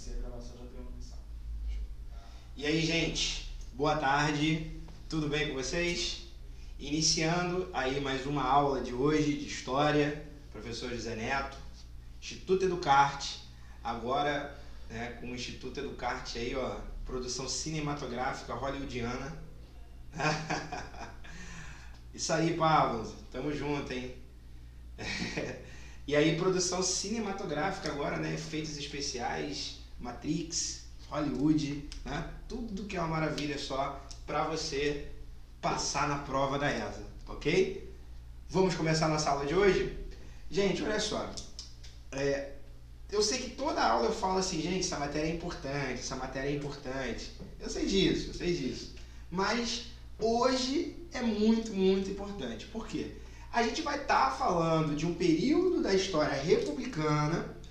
Iniciei a gravação, já tenho uma mensagem. E aí, gente, boa tarde, tudo bem com vocês? Iniciando aí mais uma aula de hoje de História, professor José Neto, Instituto Educarte, agora com o Instituto Educarte aí, ó, produção cinematográfica hollywoodiana. Isso aí, Pablo, tamo junto, hein? E aí, produção cinematográfica agora, né? Efeitos especiais, Matrix, Hollywood, né? Tudo que é uma maravilha só para você passar na prova da ESA, ok? Vamos começar a nossa aula de hoje? Gente, olha só. Eu sei que toda aula eu falo assim, gente, essa matéria é importante, essa matéria é importante. Eu sei disso. Mas hoje é muito, muito importante. Por quê? A gente vai estar falando de um período da história republicana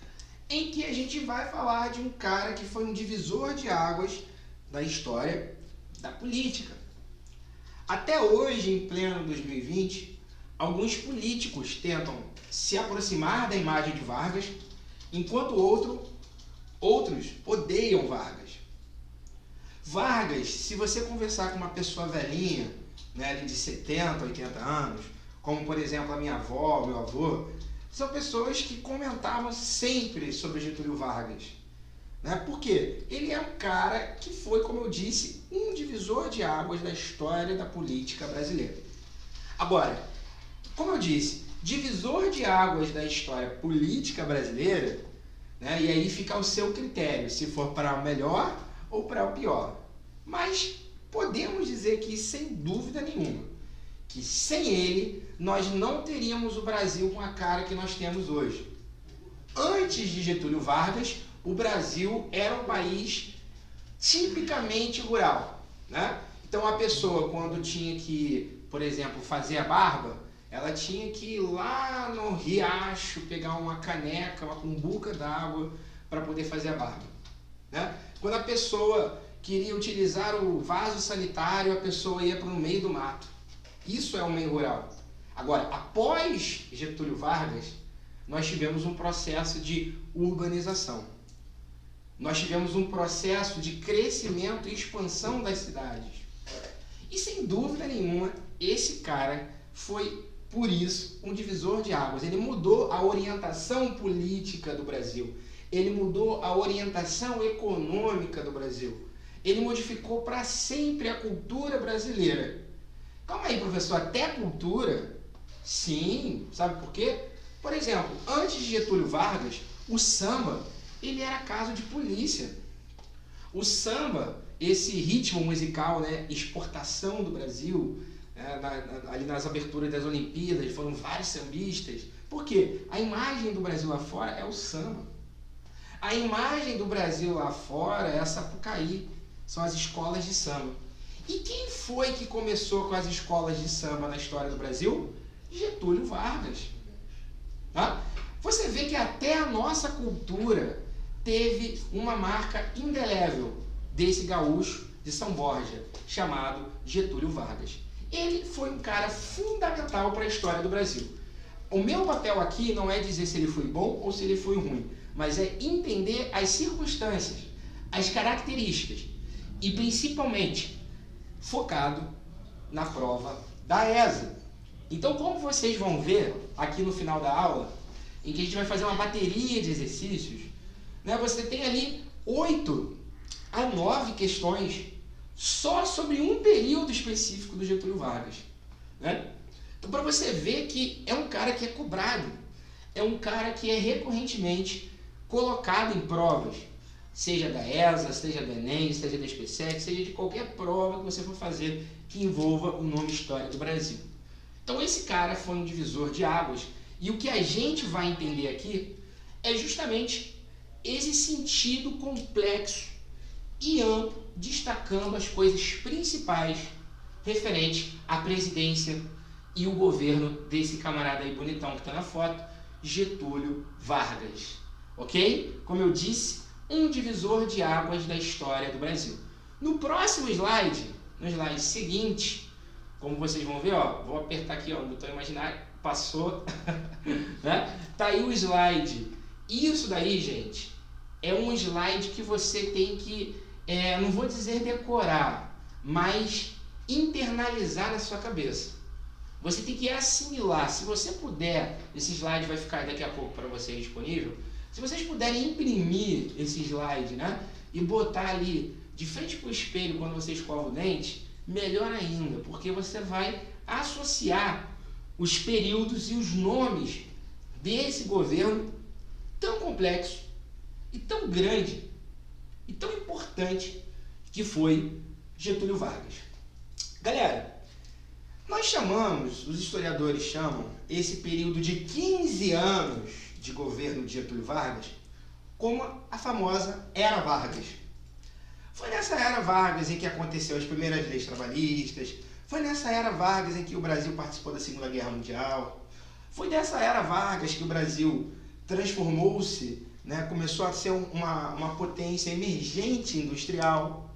em que a gente vai falar de um cara que foi um divisor de águas da história da política. Até hoje, em pleno 2020, alguns políticos tentam se aproximar da imagem de Vargas, enquanto outros odeiam Vargas. Vargas, se você conversar com uma pessoa velhinha, né, de 70, 80 anos, como por exemplo a minha avó, meu avô, são pessoas que comentavam sempre sobre Getúlio Vargas. Né? Por quê? Ele é um cara que foi, como eu disse, um divisor de águas da história da política brasileira. Agora, como eu disse, divisor de águas da história política brasileira, né? E aí fica ao seu critério, se for para o melhor ou para o pior. Mas podemos dizer que, sem dúvida nenhuma, que sem ele nós não teríamos o Brasil com a cara que nós temos hoje. Antes de Getúlio Vargas, o Brasil era um país tipicamente rural, né? Então a pessoa, quando tinha que, por exemplo, fazer a barba, ela tinha que ir lá no riacho, pegar uma caneca, uma cumbuca d'água para poder fazer a barba, né? Quando a pessoa queria utilizar o vaso sanitário, a pessoa ia para o meio do mato. Isso é o meio rural. Agora, após Getúlio Vargas, nós tivemos um processo de urbanização. Nós tivemos um processo de crescimento e expansão das cidades. E sem dúvida nenhuma, esse cara foi, por isso, um divisor de águas. Ele mudou a orientação política do Brasil. Ele mudou a orientação econômica do Brasil. Ele modificou para sempre a cultura brasileira. Calma aí, professor, até a cultura? Sim, sabe por quê? Por exemplo, antes de Getúlio Vargas, o samba, ele era caso de polícia. O samba, esse ritmo musical, né, exportação do Brasil, ali nas aberturas das Olimpíadas, foram vários sambistas. Por quê? A imagem do Brasil lá fora é o samba. A imagem do Brasil lá fora é a Sapucaí, são as escolas de samba. E quem foi que começou com as escolas de samba na história do Brasil? Getúlio Vargas. Tá? Você vê que até a nossa cultura teve uma marca indelével desse gaúcho de São Borja, chamado Getúlio Vargas. Ele foi um cara fundamental para a história do Brasil. O meu papel aqui não é dizer se ele foi bom ou se ele foi ruim, mas é entender as circunstâncias, as características e principalmente focado na prova da ESA. Então, como vocês vão ver aqui no final da aula, em que a gente vai fazer uma bateria de exercícios, né, você tem ali 8 a 9 questões só sobre um período específico do Getúlio Vargas. Né? Então, para você ver que é um cara que é cobrado, é um cara que é recorrentemente colocado em provas, seja da ESA, seja do Enem, seja da SPSEC, seja de qualquer prova que você for fazer que envolva o nome História do Brasil. Então esse cara foi um divisor de águas, e o que a gente vai entender aqui é justamente esse sentido complexo e amplo, destacando as coisas principais referentes à presidência e o governo desse camarada aí bonitão que está na foto, Getúlio Vargas. Ok? Como eu disse, um divisor de águas da história do Brasil. No próximo slide, no slide seguinte, como vocês vão ver, ó, vou apertar aqui, ó, o botão imaginário, passou, né? Tá aí o slide. Isso daí, gente, é um slide que você tem que, não vou dizer decorar, mas internalizar na sua cabeça. Você tem que assimilar. Se você puder, esse slide vai ficar daqui a pouco para você disponível. Se vocês puderem imprimir esse slide, né, e botar ali de frente para o espelho quando você escova o dente, melhor ainda, porque você vai associar os períodos e os nomes desse governo tão complexo e tão grande e tão importante que foi Getúlio Vargas. Galera, nós chamamos, os historiadores chamam, esse período de 15 anos de governo de Getúlio Vargas como a famosa Era Vargas. Foi nessa Era Vargas em que aconteceu as primeiras leis trabalhistas, foi nessa Era Vargas em que o Brasil participou da Segunda Guerra Mundial, foi nessa Era Vargas que o Brasil transformou-se, né, começou a ser uma potência emergente industrial,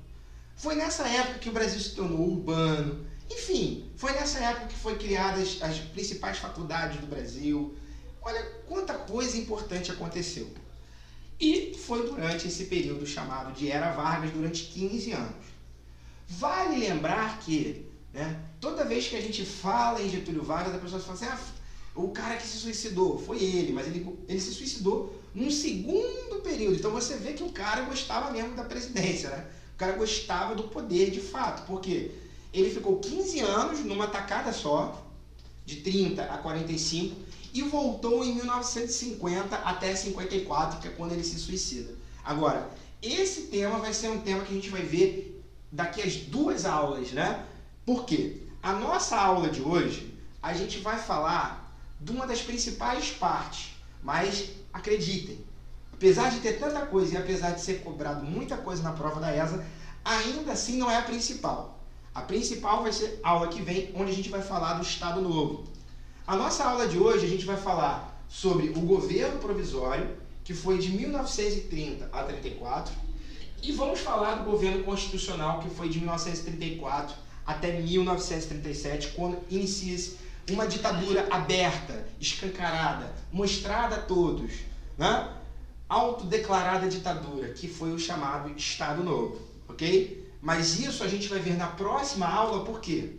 foi nessa época que o Brasil se tornou urbano, enfim, foi nessa época que foi criadas as principais faculdades do Brasil. Olha quanta coisa importante aconteceu. E foi durante esse período chamado de Era Vargas, durante 15 anos. Vale lembrar que, né, toda vez que a gente fala em Getúlio Vargas, a pessoa fala assim, o cara que se suicidou, foi ele, mas ele se suicidou num segundo período. Então você vê que o cara gostava mesmo da presidência, né? O cara gostava do poder de fato, porque ele ficou 15 anos numa tacada só, de 30 a 45, e voltou em 1950 até 54, que é quando ele se suicida. Agora, esse tema vai ser um tema que a gente vai ver daqui às 2 aulas, né? Por quê? A nossa aula de hoje, a gente vai falar de uma das principais partes, mas acreditem, apesar de ter tanta coisa e apesar de ser cobrado muita coisa na prova da ESA, ainda assim não é a principal. A principal vai ser a aula que vem, onde a gente vai falar do Estado Novo. A nossa aula de hoje a gente vai falar sobre o governo provisório, que foi de 1930 a 34, e vamos falar do governo constitucional, que foi de 1934 até 1937, quando inicia-se uma ditadura aberta, escancarada, mostrada a todos, né? Autodeclarada ditadura, que foi o chamado Estado Novo, ok? Mas isso a gente vai ver na próxima aula, por quê?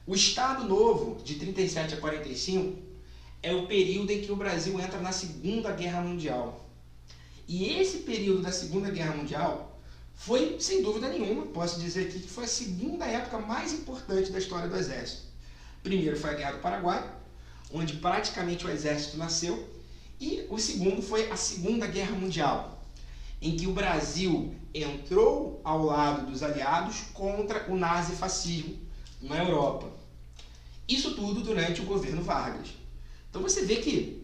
O Estado Novo, de 37 a 45, é o período em que o Brasil entra na Segunda Guerra Mundial. E esse período da Segunda Guerra Mundial foi, sem dúvida nenhuma, posso dizer aqui, que foi a segunda época mais importante da história do Exército. Primeiro foi a Guerra do Paraguai, onde praticamente o Exército nasceu, e o segundo foi a Segunda Guerra Mundial, em que o Brasil entrou ao lado dos aliados contra o nazifascismo na Europa. Isso tudo durante o governo Vargas. Então você vê que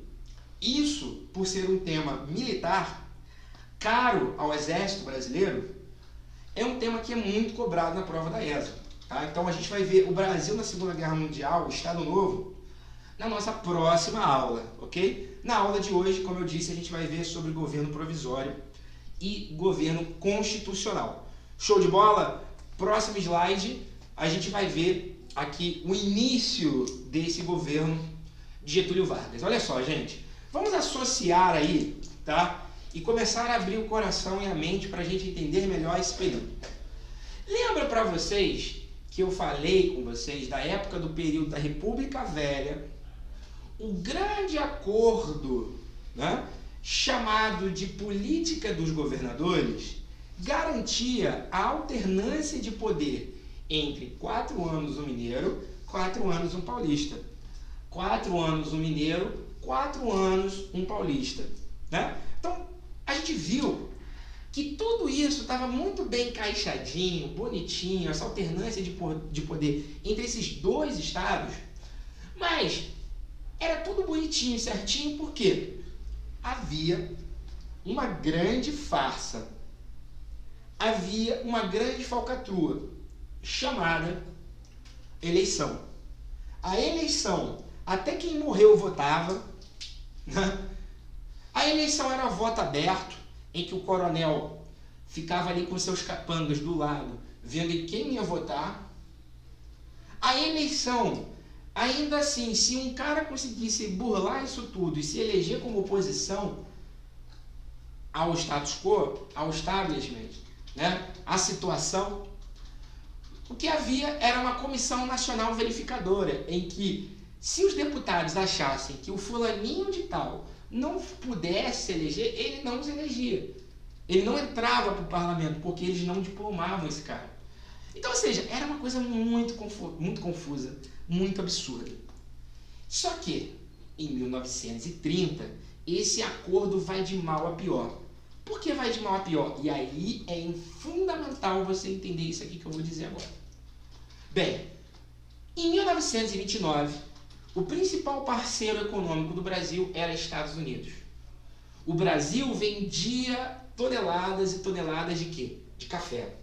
isso, por ser um tema militar, caro ao Exército brasileiro, é um tema que é muito cobrado na prova da ESA. Tá? Então a gente vai ver o Brasil na Segunda Guerra Mundial, o Estado Novo, na nossa próxima aula, ok? Na aula de hoje, como eu disse, a gente vai ver sobre governo provisório e governo constitucional. Show de bola? Próximo slide, a gente vai ver aqui o início desse governo de Getúlio Vargas. Olha só, gente, vamos associar aí, tá? E começar a abrir o coração e a mente para a gente entender melhor esse período. Lembra para vocês que eu falei com vocês da época do período da República Velha, o grande acordo, né, chamado de política dos governadores, garantia a alternância de poder entre 4 anos um mineiro, 4 anos um paulista. 4 anos um mineiro, 4 anos um paulista. Né? Então, a gente viu que tudo isso estava muito bem encaixadinho, bonitinho, essa alternância de poder entre esses dois estados, mas era tudo bonitinho, certinho, porque havia uma grande farsa, havia uma grande falcatrua, chamada eleição. A eleição, até quem morreu votava, né? A eleição era voto aberto, em que o coronel ficava ali com seus capangas do lado, vendo quem ia votar. A eleição, ainda assim, se um cara conseguisse burlar isso tudo e se eleger como oposição, ao status quo, ao establishment, né, à situação, o que havia era uma comissão nacional verificadora, em que, se os deputados achassem que o fulaninho de tal não pudesse se eleger, ele não se elegia. Ele não entrava para o parlamento, porque eles não diplomavam esse cara. Então, ou seja, era uma coisa muito confusa, muito absurda. Só que, em 1930, esse acordo vai de mal a pior. Por que vai de mal a pior? E aí é fundamental você entender isso aqui que eu vou dizer agora. Bem, em 1929, o principal parceiro econômico do Brasil era Estados Unidos. O Brasil vendia toneladas e toneladas de quê? De café.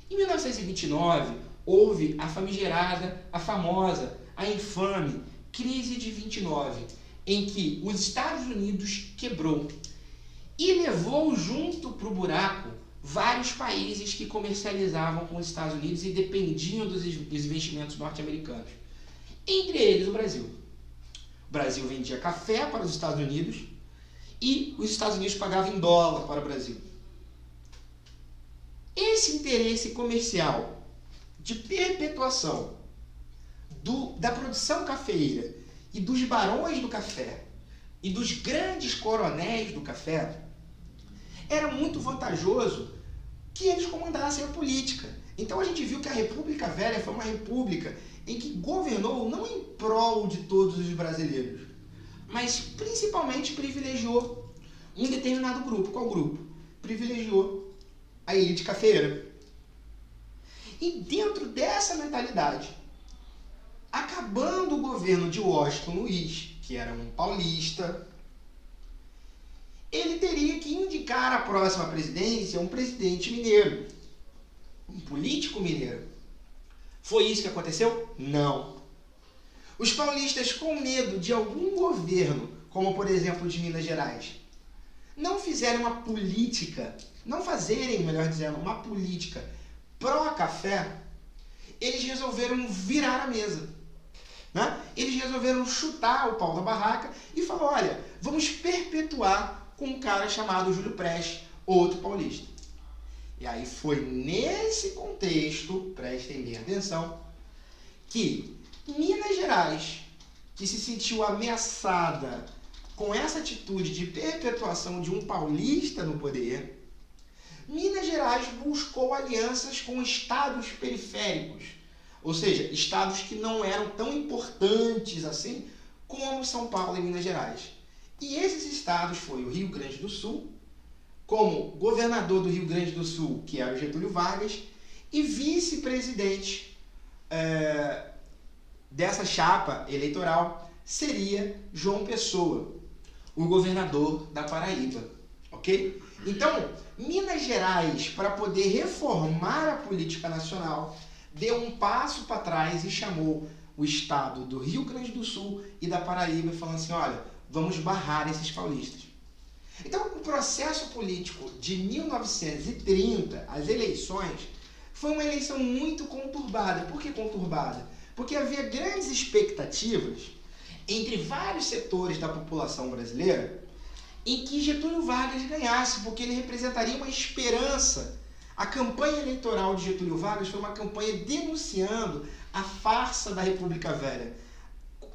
Em 1929, houve a famigerada, a famosa, a infame crise de 29, em que os Estados Unidos quebrou e levou junto para o buraco vários países que comercializavam com os Estados Unidos e dependiam dos investimentos norte-americanos. Entre eles o Brasil. O Brasil vendia café para os Estados Unidos e os Estados Unidos pagavam em dólar para o Brasil. Esse interesse comercial de perpetuação da produção cafeeira e dos barões do café e dos grandes coronéis do café era muito vantajoso que eles comandassem a política. Então a gente viu que a República Velha foi uma república em que governou não em prol de todos os brasileiros, mas principalmente privilegiou um determinado grupo. Qual grupo? Privilegiou a elite cafeeira. E dentro dessa mentalidade, acabando o governo de Washington Luiz, que era um paulista, ele teria que indicar à próxima presidência um presidente mineiro, um político mineiro. Foi isso que aconteceu? Não. Os paulistas, com medo de algum governo, como por exemplo de Minas Gerais, não fazerem, melhor dizendo, uma política pró-café, eles resolveram virar a mesa. Né? Eles resolveram chutar o pau da barraca e falar, olha, vamos perpetuar com um cara chamado Júlio Prestes, outro paulista. E aí foi nesse contexto, prestem bem atenção, que Minas Gerais, que se sentiu ameaçada com essa atitude de perpetuação de um paulista no poder, Minas Gerais buscou alianças com estados periféricos, ou seja, estados que não eram tão importantes assim como São Paulo e Minas Gerais. E esses estados foi o Rio Grande do Sul, como governador do Rio Grande do Sul, que era o Getúlio Vargas, e vice-presidente dessa chapa eleitoral seria João Pessoa, o governador da Paraíba. Ok? Então, Minas Gerais, para poder reformar a política nacional, deu um passo para trás e chamou o estado do Rio Grande do Sul e da Paraíba, falando assim, olha, vamos barrar esses paulistas. Então, o processo político de 1930, as eleições, foi uma eleição muito conturbada. Por que conturbada? Porque havia grandes expectativas entre vários setores da população brasileira em que Getúlio Vargas ganhasse, porque ele representaria uma esperança. A campanha eleitoral de Getúlio Vargas foi uma campanha denunciando a farsa da República Velha,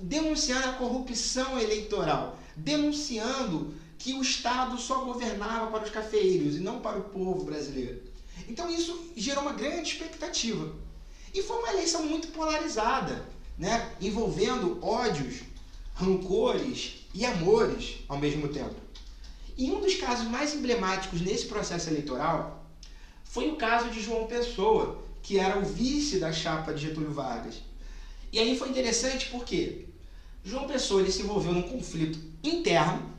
denunciando a corrupção eleitoral, denunciando que o Estado só governava para os cafeeiros e não para o povo brasileiro. Então isso gerou uma grande expectativa. E foi uma eleição muito polarizada, né? Envolvendo ódios, rancores e amores ao mesmo tempo. E um dos casos mais emblemáticos nesse processo eleitoral foi o caso de João Pessoa, que era o vice da chapa de Getúlio Vargas. E aí foi interessante porque João Pessoa ele se envolveu num conflito interno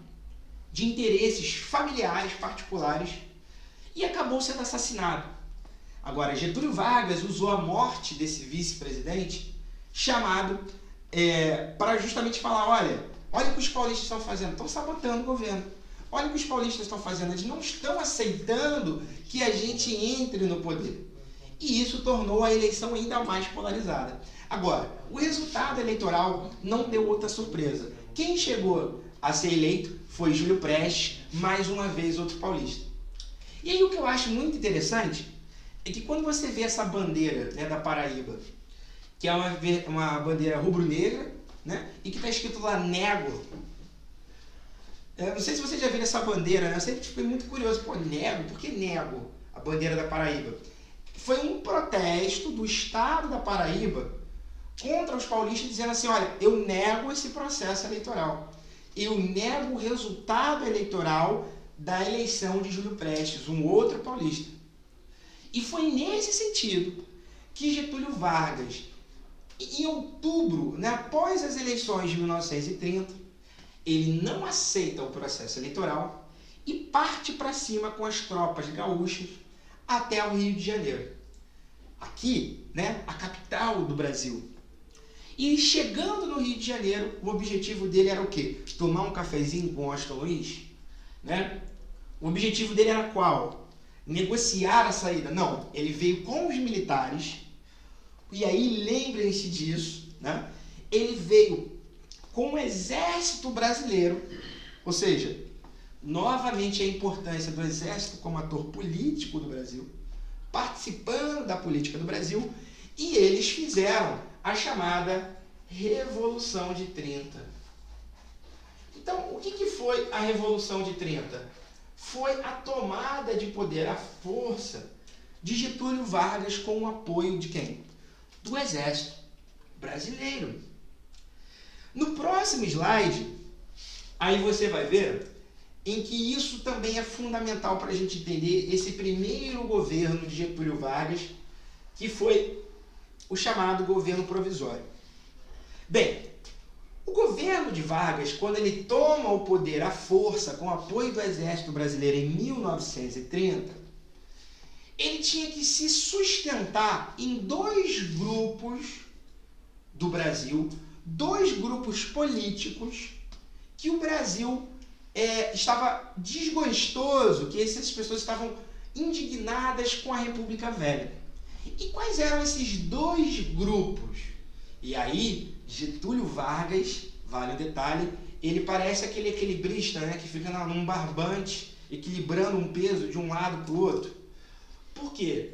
de interesses familiares particulares e acabou sendo assassinado. Agora, Getúlio Vargas usou a morte desse vice-presidente chamado para justamente falar, olha o que os paulistas estão fazendo, estão sabotando o governo. Olha o que os paulistas estão fazendo, eles não estão aceitando que a gente entre no poder. E isso tornou a eleição ainda mais polarizada. Agora, o resultado eleitoral não deu outra surpresa. Quem chegou a ser eleito foi Júlio Prestes, mais uma vez outro paulista. E aí o que eu acho muito interessante é que quando você vê essa bandeira, né, da Paraíba, que é uma bandeira rubro-negra, né, e que está escrito lá Nego. Eu não sei se você já viu essa bandeira, né? Eu sempre fiquei muito curioso. Pô, Nego? Por que Nego? A bandeira da Paraíba. Foi um protesto do estado da Paraíba contra os paulistas, dizendo assim, olha, eu nego esse processo eleitoral. Eu nego o resultado eleitoral da eleição de Júlio Prestes, um outro paulista. E foi nesse sentido que Getúlio Vargas, em outubro, né, após as eleições de 1930, ele não aceita o processo eleitoral e parte para cima com as tropas gaúchas até o Rio de Janeiro. Aqui, né, a capital do Brasil. E chegando no Rio de Janeiro, o objetivo dele era o quê? Tomar um cafezinho com Washington Luiz? Né? O objetivo dele era qual? Negociar a saída? Não, ele veio com os militares, e aí lembrem-se disso, né? Ele veio com o exército brasileiro, ou seja, novamente a importância do exército como ator político do Brasil, participando da política do Brasil, e eles fizeram a chamada Revolução de 30. Então, o que foi a Revolução de 30? Foi a tomada de poder, a força de Getúlio Vargas com o apoio de quem? Do exército brasileiro. No próximo slide, aí você vai ver em que isso também é fundamental para a gente entender esse primeiro governo de Getúlio Vargas, que foi o chamado governo provisório. Bem, o governo de Vargas, quando ele toma o poder à força, com o apoio do exército brasileiro em 1930, ele tinha que se sustentar em dois grupos do Brasil, dois grupos políticos que o Brasil estava desgostoso, que essas pessoas estavam indignadas com a República Velha. E quais eram esses dois grupos? E aí, Getúlio Vargas, vale um detalhe, ele parece aquele equilibrista, né, que fica num barbante, equilibrando um peso de um lado para o outro. Por quê?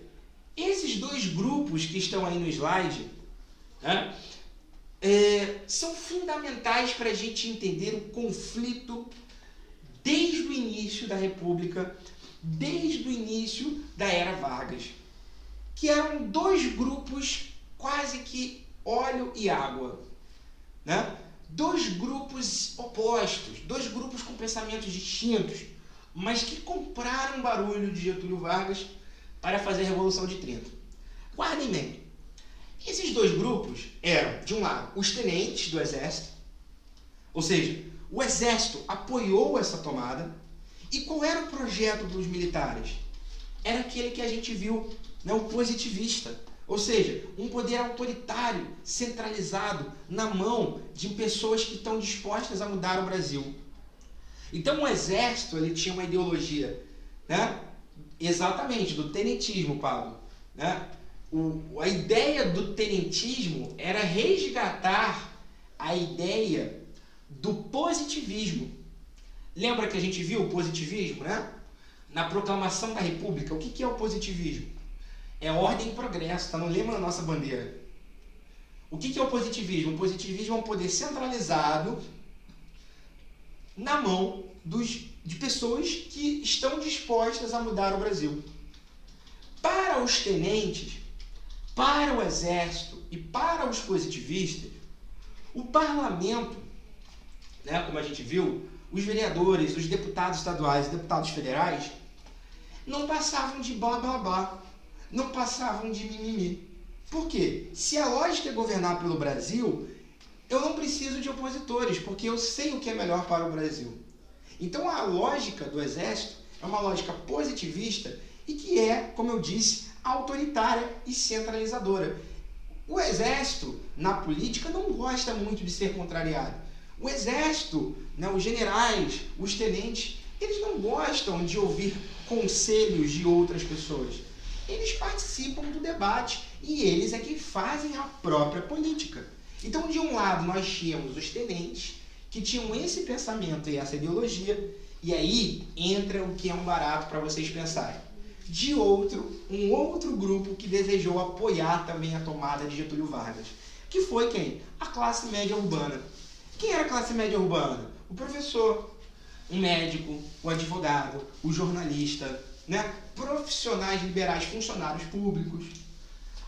Esses dois grupos que estão aí no slide, né, são fundamentais para a gente entender o conflito desde o início da República, desde o início da Era Vargas, que eram dois grupos quase que óleo e água, né? Dois grupos opostos, dois grupos com pensamentos distintos, mas que compraram barulho de Getúlio Vargas para fazer a Revolução de 30. Guardem bem, esses dois grupos eram, de um lado, os tenentes do exército, ou seja, o exército apoiou essa tomada. E qual era o projeto dos militares? Era aquele que a gente viu, né, o positivista, ou seja, um poder autoritário, centralizado na mão de pessoas que estão dispostas a mudar o Brasil. Então o exército, ele tinha uma ideologia, né, exatamente, do tenentismo, Pablo, né? A ideia do tenentismo era resgatar a ideia do positivismo. Lembra que a gente viu o positivismo, né? Na proclamação da República, o que é o positivismo? É ordem e progresso, está no lema da nossa bandeira. O que é o positivismo? O positivismo é um poder centralizado na mão de pessoas que estão dispostas a mudar o Brasil. Para os tenentes, para o exército e para os positivistas, o parlamento, né, como a gente viu, os vereadores, os deputados estaduais e deputados federais não passavam de blá blá blá, não passavam de mimimi. Por quê? Se a lógica é governar pelo Brasil, eu não preciso de opositores, porque eu sei o que é melhor para o Brasil. Então a lógica do exército é uma lógica positivista e que é, como eu disse, autoritária e centralizadora. O exército, na política, não gosta muito de ser contrariado. O exército, né, os generais, os tenentes, eles não gostam de ouvir conselhos de outras pessoas. Eles participam do debate e eles é que fazem a própria política. Então, de um lado, nós tínhamos os tenentes que tinham esse pensamento e essa ideologia, e aí entra o que é um barato para vocês pensarem. Um outro grupo que desejou apoiar também a tomada de Getúlio Vargas, que foi quem? A classe média urbana. Quem era a classe média urbana? O professor, o médico, o advogado, o jornalista, né? Profissionais liberais, funcionários públicos.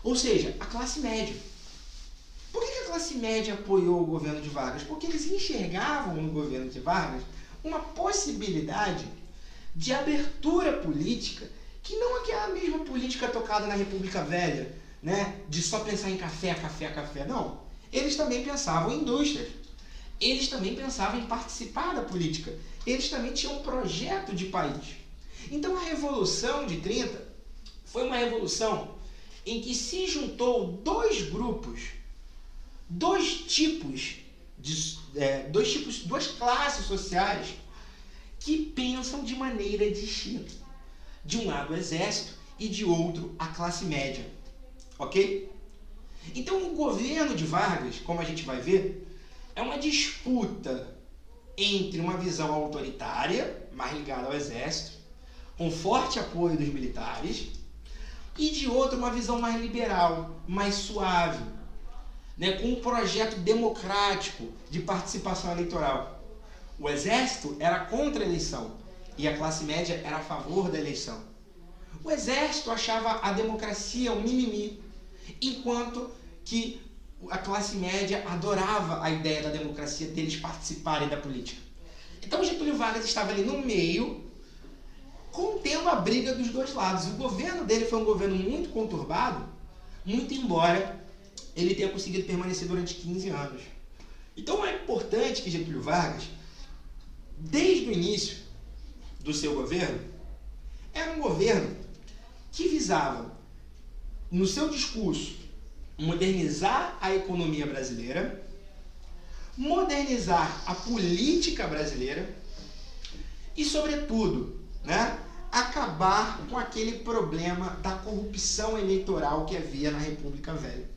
Ou seja, a classe média. Por que a classe média apoiou o governo de Vargas? Porque eles enxergavam no governo de Vargas uma possibilidade de abertura política, que não aquela mesma política tocada na República Velha, né? De só pensar em café, café, café. Não. Eles também pensavam em indústrias. Eles também pensavam em participar da política. Eles também tinham um projeto de país. Então a Revolução de 30 foi uma revolução em que se juntou dois grupos, duas classes sociais que pensam de maneira distinta. De um lado o exército e de outro a classe média. Ok? Então o governo de Vargas, como a gente vai ver, é uma disputa entre uma visão autoritária, mais ligada ao exército, com forte apoio dos militares, e de outra uma visão mais liberal, mais suave, né, com um projeto democrático de participação eleitoral. O exército era contra a eleição e a classe média era a favor da eleição. O exército achava a democracia um mimimi, enquanto que a classe média adorava a ideia da democracia, deles participarem da política. Então Getúlio Vargas estava ali no meio, contendo a briga dos dois lados. O governo dele foi um governo muito conturbado, muito embora ele tenha conseguido permanecer durante 15 anos. Então é importante que Getúlio Vargas, desde o início do seu governo, era um governo que visava, no seu discurso, modernizar a economia brasileira, modernizar a política brasileira e, sobretudo, né, acabar com aquele problema da corrupção eleitoral que havia na República Velha.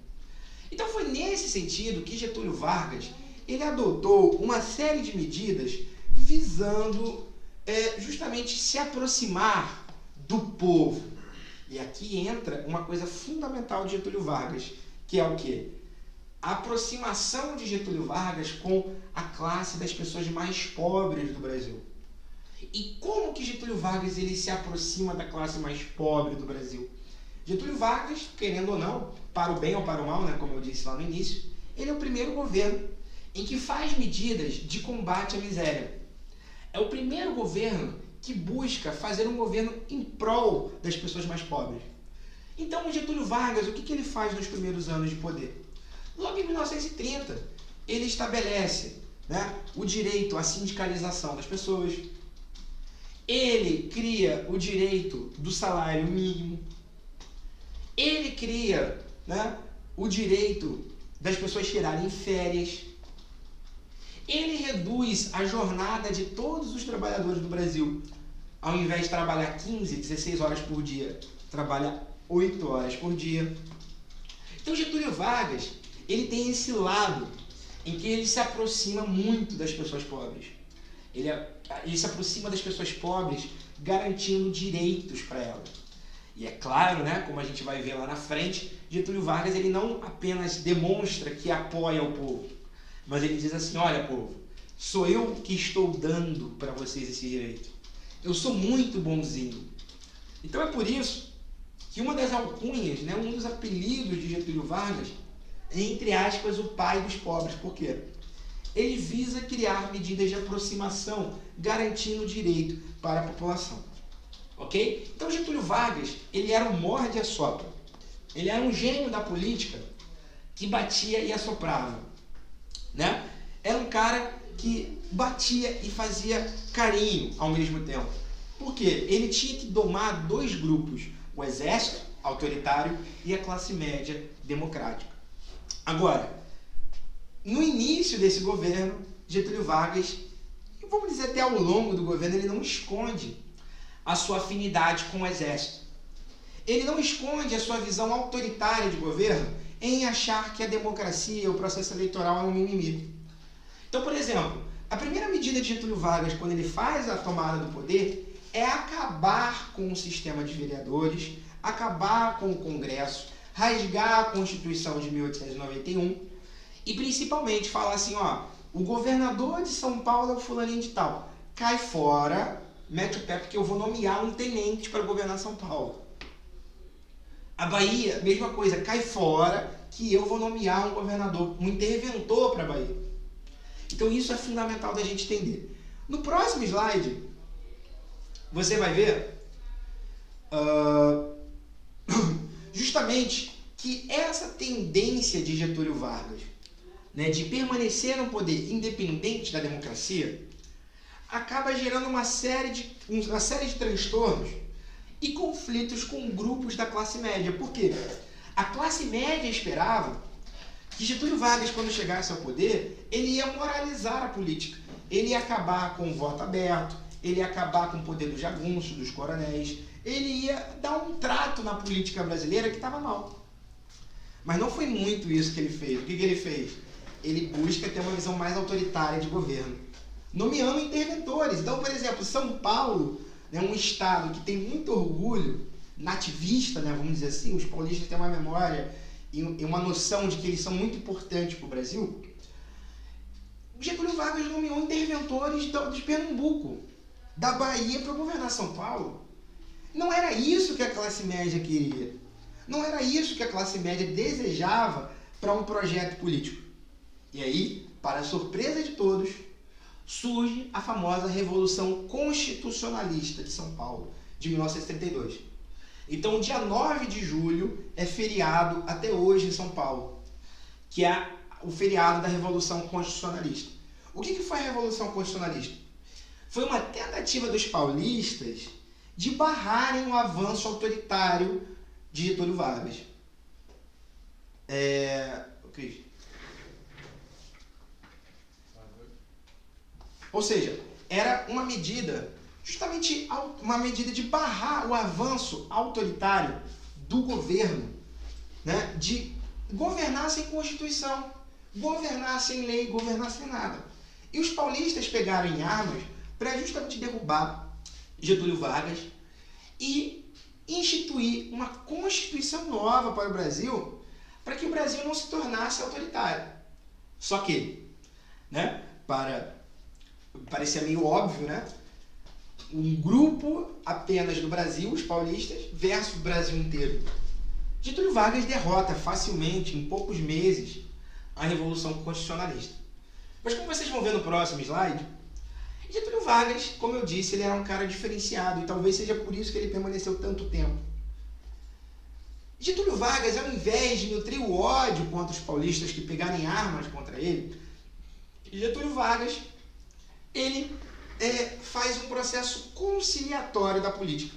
Então foi nesse sentido que Getúlio Vargas ele adotou uma série de medidas visando justamente se aproximar do povo. E aqui entra uma coisa fundamental de Getúlio Vargas, que é o quê? A aproximação de Getúlio Vargas com a classe das pessoas mais pobres do Brasil. E como que Getúlio Vargas ele se aproxima da classe mais pobre do Brasil? Getúlio Vargas, querendo ou não, para o bem ou para o mal, né, como eu disse lá no início, ele é o primeiro governo em que faz medidas de combate à miséria. É o primeiro governo que busca fazer um governo em prol das pessoas mais pobres. Então, o Getúlio Vargas, o que ele faz nos primeiros anos de poder? Logo em 1930, ele estabelece, né, o direito à sindicalização das pessoas. Ele cria o direito do salário mínimo. Ele cria, né, o direito das pessoas tirarem férias. Ele reduz a jornada de todos os trabalhadores do Brasil. Ao invés de trabalhar 15, 16 horas por dia, trabalha 8 horas por dia. Então Getúlio Vargas, ele tem esse lado em que ele se aproxima muito das pessoas pobres. Ele se aproxima das pessoas pobres garantindo direitos para elas. E é claro, né, como a gente vai ver lá na frente, Getúlio Vargas ele não apenas demonstra que apoia o povo, mas ele diz assim, olha povo, sou eu que estou dando para vocês esse direito. Eu sou muito bonzinho. Então é por isso que uma das alcunhas, né, um dos apelidos de Getúlio Vargas é, entre aspas, o pai dos pobres. Por quê? Ele visa criar medidas de aproximação, garantindo direito para a população. Ok? Então Getúlio Vargas, ele era um morde-a-sopra. Ele era um gênio da política que batia e assoprava. Né? Era um cara que batia e fazia carinho ao mesmo tempo. Por quê? Ele tinha que domar dois grupos, o exército autoritário e a classe média democrática. Agora, no início desse governo, Getúlio Vargas, e vamos dizer até ao longo do governo, ele não esconde a sua afinidade com o exército. Ele não esconde a sua visão autoritária de governo em achar que a democracia, o processo eleitoral é um mimimi. Então, por exemplo, A primeira medida de Getúlio Vargas, quando ele faz a tomada do poder, é acabar com o sistema de vereadores, acabar com o Congresso, rasgar a Constituição de 1891 e principalmente falar assim, ó, o governador de São Paulo é o fulaninho de tal, cai fora, mete o pé porque eu vou nomear um tenente para governar São Paulo. A Bahia, mesma coisa, cai fora que eu vou nomear um governador, um interventor para a Bahia. Então isso é fundamental da gente entender. No próximo slide, você vai ver justamente que essa tendência de Getúlio Vargas, né, de permanecer no poder independente da democracia, acaba gerando uma série de transtornos e conflitos com grupos da classe média. Por quê? A classe média esperava que Getúlio Vargas, quando chegasse ao poder, ele ia moralizar a política. Ele ia acabar com o voto aberto, ele ia acabar com o poder dos jagunços, dos coronéis, ele ia dar um trato na política brasileira que estava mal. Mas não foi muito isso que ele fez. O que ele fez? Ele busca ter uma visão mais autoritária de governo, nomeando interventores. Então, por exemplo, São Paulo é um estado que tem muito orgulho nativista, né, vamos dizer assim, os paulistas têm uma memória e uma noção de que eles são muito importantes para o Brasil. Getúlio Vargas nomeou interventores de Pernambuco, da Bahia, para governar São Paulo. Não era isso que a classe média queria. Não era isso que a classe média desejava para um projeto político. E aí, para a surpresa de todos, surge a famosa Revolução Constitucionalista de São Paulo, de 1932. Então, dia 9 de julho é feriado até hoje em São Paulo, que é o feriado da Revolução Constitucionalista. O que foi a Revolução Constitucionalista? Foi uma tentativa dos paulistas de barrarem o avanço autoritário de Getúlio Vargas. Cris. Ou seja, era uma medida, justamente uma medida de barrar o avanço autoritário do governo, né, de governar sem Constituição, governar sem lei, governar sem nada. E os paulistas pegaram em armas para justamente derrubar Getúlio Vargas e instituir uma Constituição nova para o Brasil, para que o Brasil não se tornasse autoritário. Só que, né, parecia meio óbvio, né? Um grupo apenas do Brasil, os paulistas, versus o Brasil inteiro. Getúlio Vargas derrota facilmente, em poucos meses, a Revolução Constitucionalista. Mas como vocês vão ver no próximo slide, Getúlio Vargas, como eu disse, ele era um cara diferenciado e talvez seja por isso que ele permaneceu tanto tempo. Getúlio Vargas, ao invés de nutrir o ódio contra os paulistas que pegarem armas contra ele, Getúlio Vargas, ele faz um processo conciliatório da política.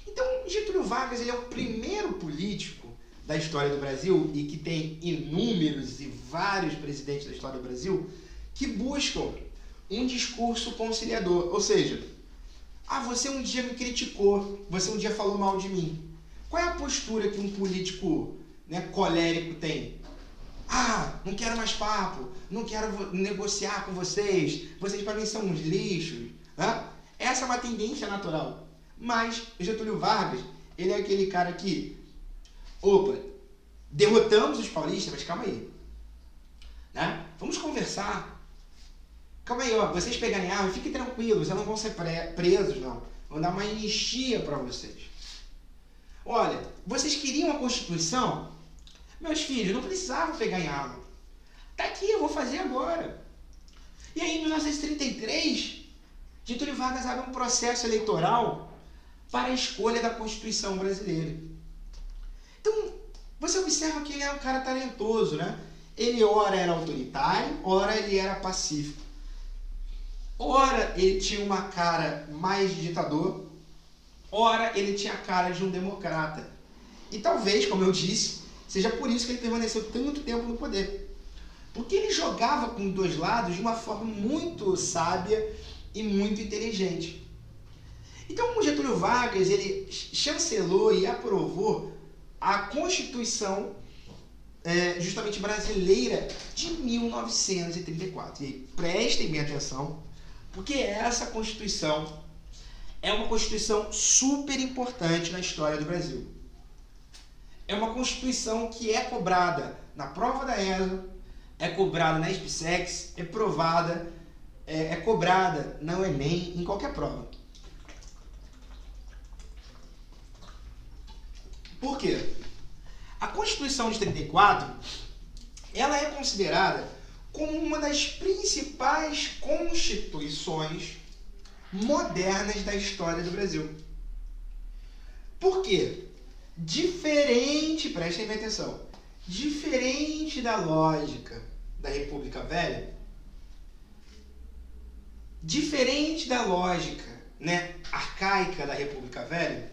Então, Getúlio Vargas ele é o primeiro político da história do Brasil, e que tem inúmeros e vários presidentes da história do Brasil, que buscam um discurso conciliador. Ou seja, você um dia me criticou, você um dia falou mal de mim. Qual é a postura que um político, né, colérico tem? Não quero mais papo, não quero negociar com vocês para mim são uns lixos. Essa é uma tendência natural. Mas Getúlio Vargas, ele é aquele cara que, derrotamos os paulistas, mas calma aí, né? Vamos conversar. Calma aí, vocês pegarem arma, fiquem tranquilos, vocês não vão ser presos, não. Vão dar uma anistia para vocês. Olha, vocês queriam a Constituição? Meus filhos, não precisavam pegar em arma. Tá aqui, eu vou fazer agora. E aí, em 1933, Getúlio Vargas abre um processo eleitoral para a escolha da Constituição brasileira. Então, você observa que ele é um cara talentoso, né? Ele ora era autoritário, ora ele era pacífico. Ora ele tinha uma cara mais de ditador, ora ele tinha a cara de um democrata. E talvez, como eu disse, seja por isso que ele permaneceu tanto tempo no poder. Porque ele jogava com dois lados de uma forma muito sábia e muito inteligente. Então, o Getúlio Vargas, ele chancelou e aprovou a Constituição justamente brasileira de 1934. E aí, prestem bem atenção, porque essa Constituição é uma Constituição super importante na história do Brasil. É uma Constituição que é cobrada na prova da ESA, é cobrada na SPSEX, é cobrada no Enem, em qualquer prova. Por quê? A Constituição de 34, ela é considerada como uma das principais constituições modernas da história do Brasil. Por quê? Prestem atenção, diferente da lógica da República Velha, diferente da lógica, arcaica da República Velha,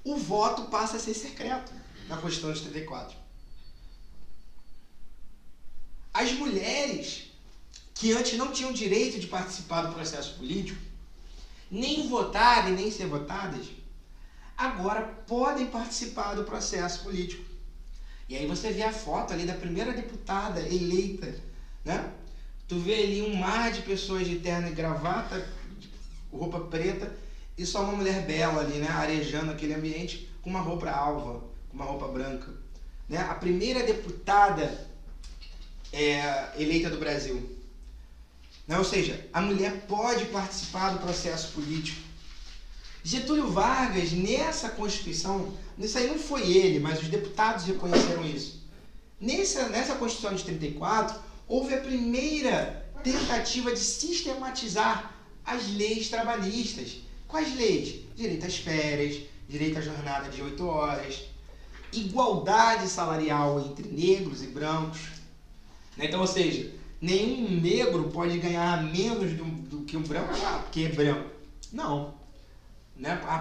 o voto passa a ser secreto na Constituição de 34. As mulheres que antes não tinham direito de participar do processo político, nem votar e nem ser votadas, agora podem participar do processo político. E aí você vê a foto ali da primeira deputada eleita, né? Tu vê ali um mar de pessoas de terno e gravata, roupa preta, e só uma mulher bela ali, né? Arejando aquele ambiente com uma roupa alva, com uma roupa branca. Né? A primeira deputada eleita do Brasil. Né? Ou seja, a mulher pode participar do processo político. Getúlio Vargas, nessa Constituição, isso aí não foi ele, mas os deputados reconheceram isso. Nessa Constituição de 34, houve a primeira tentativa de sistematizar as leis trabalhistas. Quais leis? Direito às férias, direito à jornada de 8 horas, igualdade salarial entre negros e brancos. Então, ou seja, nenhum negro pode ganhar menos do que um branco, porque é branco. Não.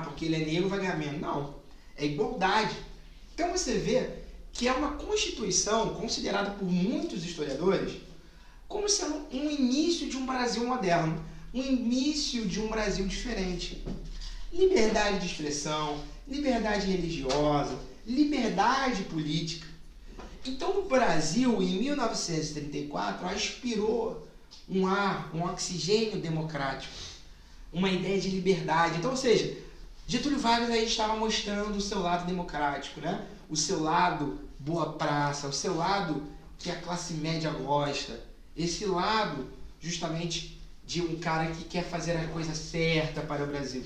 Porque ele é negro vai ganhar menos. Não. É igualdade. Então você vê que é uma Constituição considerada por muitos historiadores como sendo um início de um Brasil moderno, um início de um Brasil diferente. Liberdade de expressão, liberdade religiosa, liberdade política. Então o Brasil, em 1934, aspirou um oxigênio democrático, uma ideia de liberdade. Então, ou seja, Getúlio Vargas aí estava mostrando o seu lado democrático, né? O seu lado boa praça, o seu lado que a classe média gosta, esse lado justamente de um cara que quer fazer a coisa certa para o Brasil.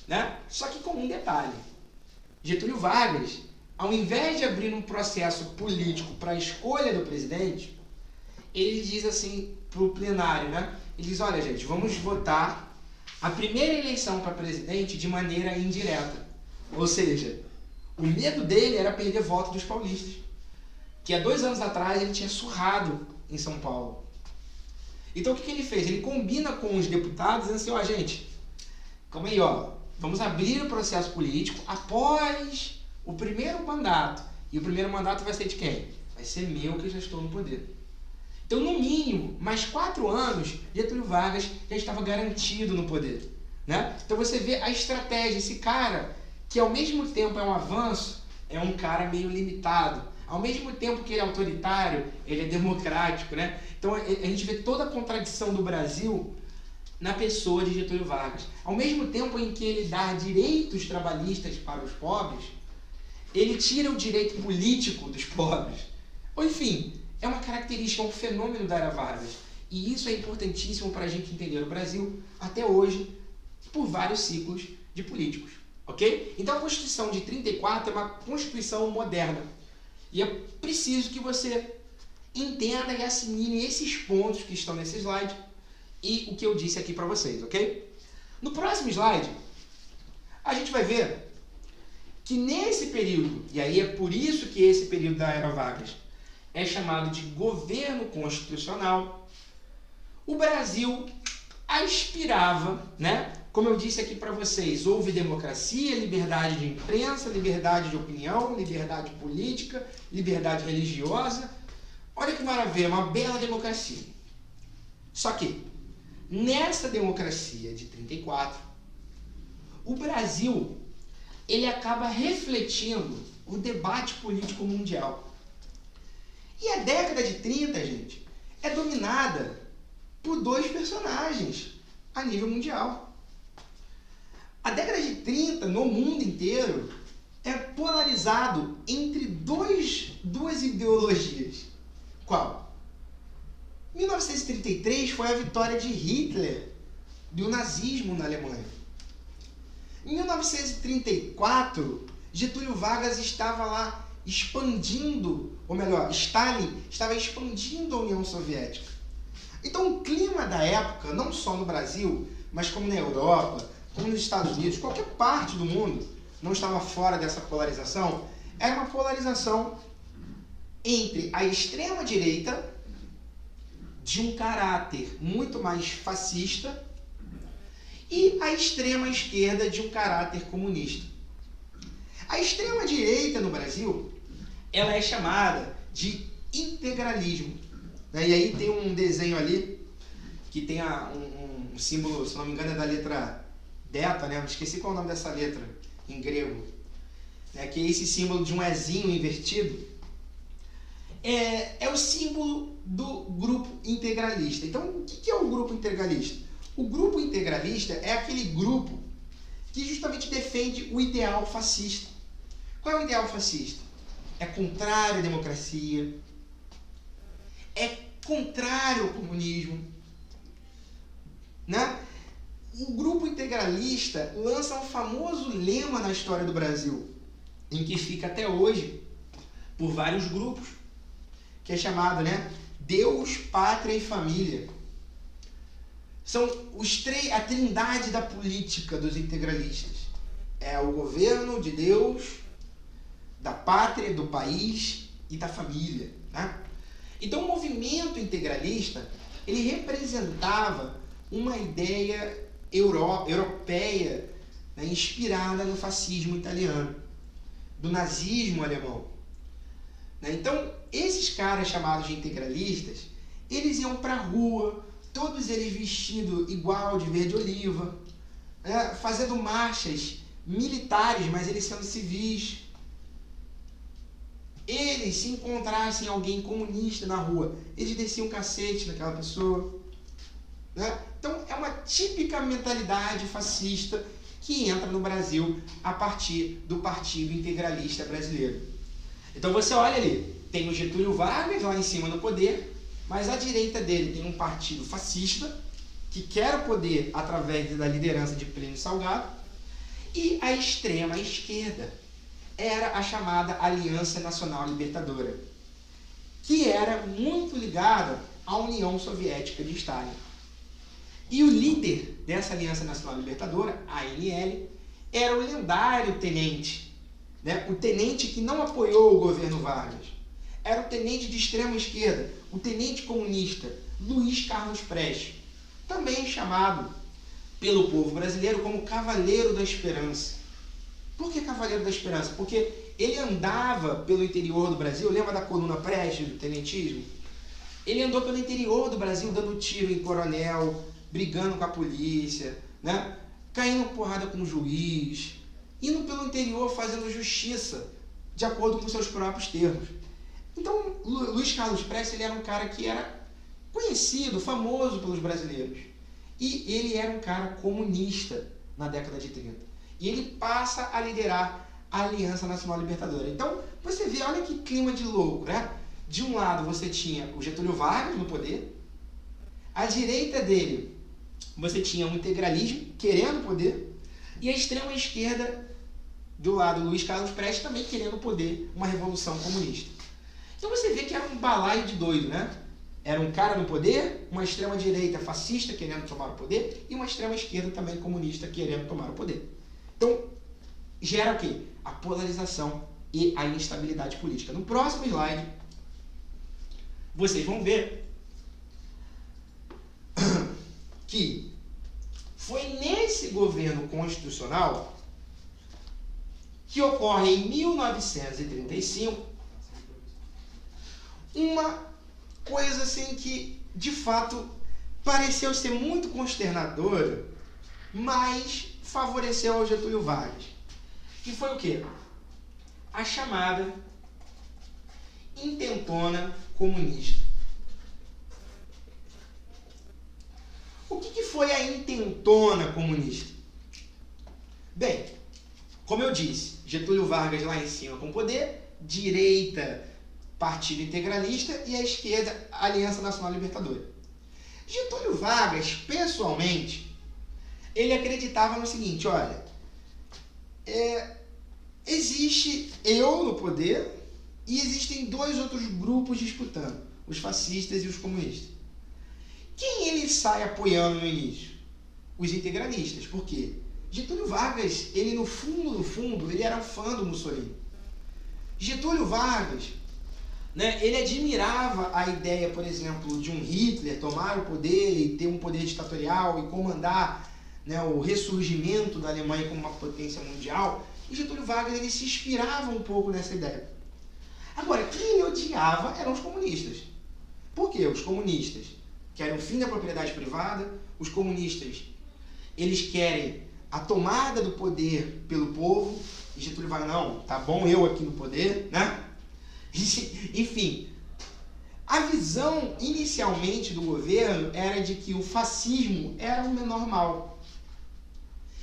Né? Só que com um detalhe, Getúlio Vargas, ao invés de abrir um processo político para a escolha do presidente, ele diz assim para o plenário, né? Ele diz, olha gente, vamos votar a primeira eleição para presidente de maneira indireta. Ou seja, o medo dele era perder voto dos paulistas, que há 2 anos atrás ele tinha surrado em São Paulo. Então o que ele fez? Ele combina com os deputados, dizendo assim, gente, calma aí, vamos abrir o processo político após o primeiro mandato. E o primeiro mandato vai ser de quem? Vai ser meu, que já estou no poder. Então, no mínimo, mais 4 anos, Getúlio Vargas já estava garantido no poder. Né? Então você vê a estratégia, esse cara, que ao mesmo tempo é um avanço, é um cara meio limitado. Ao mesmo tempo que ele é autoritário, ele é democrático. Né? Então a gente vê toda a contradição do Brasil na pessoa de Getúlio Vargas. Ao mesmo tempo em que ele dá direitos trabalhistas para os pobres, ele tira o direito político dos pobres. Ou enfim, é uma característica, um fenômeno da era Vargas. E isso é importantíssimo para a gente entender o Brasil até hoje, por vários ciclos de políticos. Ok? Então a Constituição de 34 é uma Constituição moderna. E é preciso que você entenda e assimile esses pontos que estão nesse slide e o que eu disse aqui para vocês, ok? No próximo slide, a gente vai ver que nesse período, e aí é por isso que esse período da era Vargas é chamado de governo constitucional, o Brasil aspirava, né? Como eu disse aqui para vocês, houve democracia, liberdade de imprensa, liberdade de opinião, liberdade política, liberdade religiosa. Olha que maravilha, uma bela democracia. Só que, nessa democracia de 34, o Brasil, ele acaba refletindo o debate político mundial. E a década de 30, gente, é dominada por dois personagens a nível mundial. A década de 30, no mundo inteiro, é polarizado entre duas ideologias. Qual? 1933 foi a vitória de Hitler do nazismo na Alemanha. Em 1934, Getúlio Vargas estava lá expandindo, ou melhor, Stalin estava expandindo a União Soviética. Então o clima da época, não só no Brasil, mas como na Europa, como nos Estados Unidos, qualquer parte do mundo não estava fora dessa polarização, era uma polarização entre a extrema-direita, de um caráter muito mais fascista, e a extrema-esquerda, de um caráter comunista. A extrema-direita no Brasil, ela é chamada de integralismo. Né? E aí tem um desenho ali, que tem um símbolo, se não me engano, é da letra delta, né? Eu esqueci qual é o nome dessa letra em grego. Né? Que é esse símbolo de um ezinho invertido. É o símbolo do grupo integralista. Então, o que é o grupo integralista? O grupo integralista é aquele grupo que justamente defende o ideal fascista. Qual é o ideal fascista? É contrário à democracia, é contrário ao comunismo. Né? O grupo integralista lança um famoso lema na história do Brasil, em que fica até hoje por vários grupos, que é chamado, né, Deus, Pátria e Família. São a trindade da política dos integralistas. É o governo de Deus, da pátria, do país e da família. Né? Então o movimento integralista, ele representava uma ideia europeia, né, inspirada no fascismo italiano, do nazismo alemão. Então, esses caras chamados de integralistas, eles iam para a rua, todos eles vestidos igual, de verde oliva, né, fazendo marchas militares, mas eles sendo civis. Eles, se encontrassem alguém comunista na rua, eles desciam um cacete naquela pessoa. Né? Então, é uma típica mentalidade fascista que entra no Brasil a partir do Partido Integralista Brasileiro. Então você olha ali, tem o Getúlio Vargas lá em cima no poder, mas à direita dele tem um partido fascista, que quer o poder através da liderança de Plínio Salgado, e a extrema esquerda era a chamada Aliança Nacional Libertadora, que era muito ligada à União Soviética de Stalin. E o líder dessa Aliança Nacional Libertadora, a ANL, era o lendário tenente, né? O tenente que não apoiou o governo Vargas. Era o tenente de extrema esquerda, o tenente comunista, Luiz Carlos Prestes, também chamado pelo povo brasileiro como Cavaleiro da Esperança. Por que Cavaleiro da Esperança? Porque ele andava pelo interior do Brasil, lembra da coluna Prestes, do tenentismo? Ele andou pelo interior do Brasil dando tiro em coronel, brigando com a polícia, né? Caindo porrada com o juiz, indo pelo interior fazendo justiça, de acordo com seus próprios termos. Então, Luiz Carlos Prestes, ele era um cara que era conhecido, famoso pelos brasileiros. E ele era um cara comunista na década de 30. E ele passa a liderar a Aliança Nacional Libertadora. Então, você vê, olha que clima de louco, né? De um lado você tinha o Getúlio Vargas no poder, à direita dele você tinha um integralismo querendo poder, e a extrema esquerda do lado do Luiz Carlos Prestes também querendo poder, uma revolução comunista. Então você vê que era um balaio de doido, né? Era um cara no poder, uma extrema direita fascista querendo tomar o poder e uma extrema esquerda também comunista querendo tomar o poder. Então, gera o quê? A polarização e a instabilidade política. No próximo slide, vocês vão ver que foi nesse governo constitucional que ocorre em 1935 uma coisa assim que, de fato, pareceu ser muito consternadora, mas favoreceu ao Getúlio Vargas. Que foi o quê? A chamada intentona comunista. O que foi a intentona comunista? Bem, como eu disse, Getúlio Vargas lá em cima com poder, direita, Partido Integralista, e a esquerda, Aliança Nacional Libertadora. Getúlio Vargas, pessoalmente, ele acreditava no seguinte, olha, existe eu no poder e existem dois outros grupos disputando, os fascistas e os comunistas. Quem ele sai apoiando no início? Os integralistas. Por quê? Getúlio Vargas, ele no fundo, ele era fã do Mussolini. Getúlio Vargas, né, ele admirava a ideia, por exemplo, de um Hitler tomar o poder e ter um poder ditatorial e comandar, né, o ressurgimento da Alemanha como uma potência mundial. E Getúlio Vargas, ele se inspirava um pouco nessa ideia. Agora, quem ele odiava eram os comunistas. Por quê? Os comunistas querem o fim da propriedade privada, os comunistas, eles querem a tomada do poder pelo povo, e Getúlio Vargas, não, tá bom eu aqui no poder, né? Enfim, a visão inicialmente do governo era de que o fascismo era o menor mal,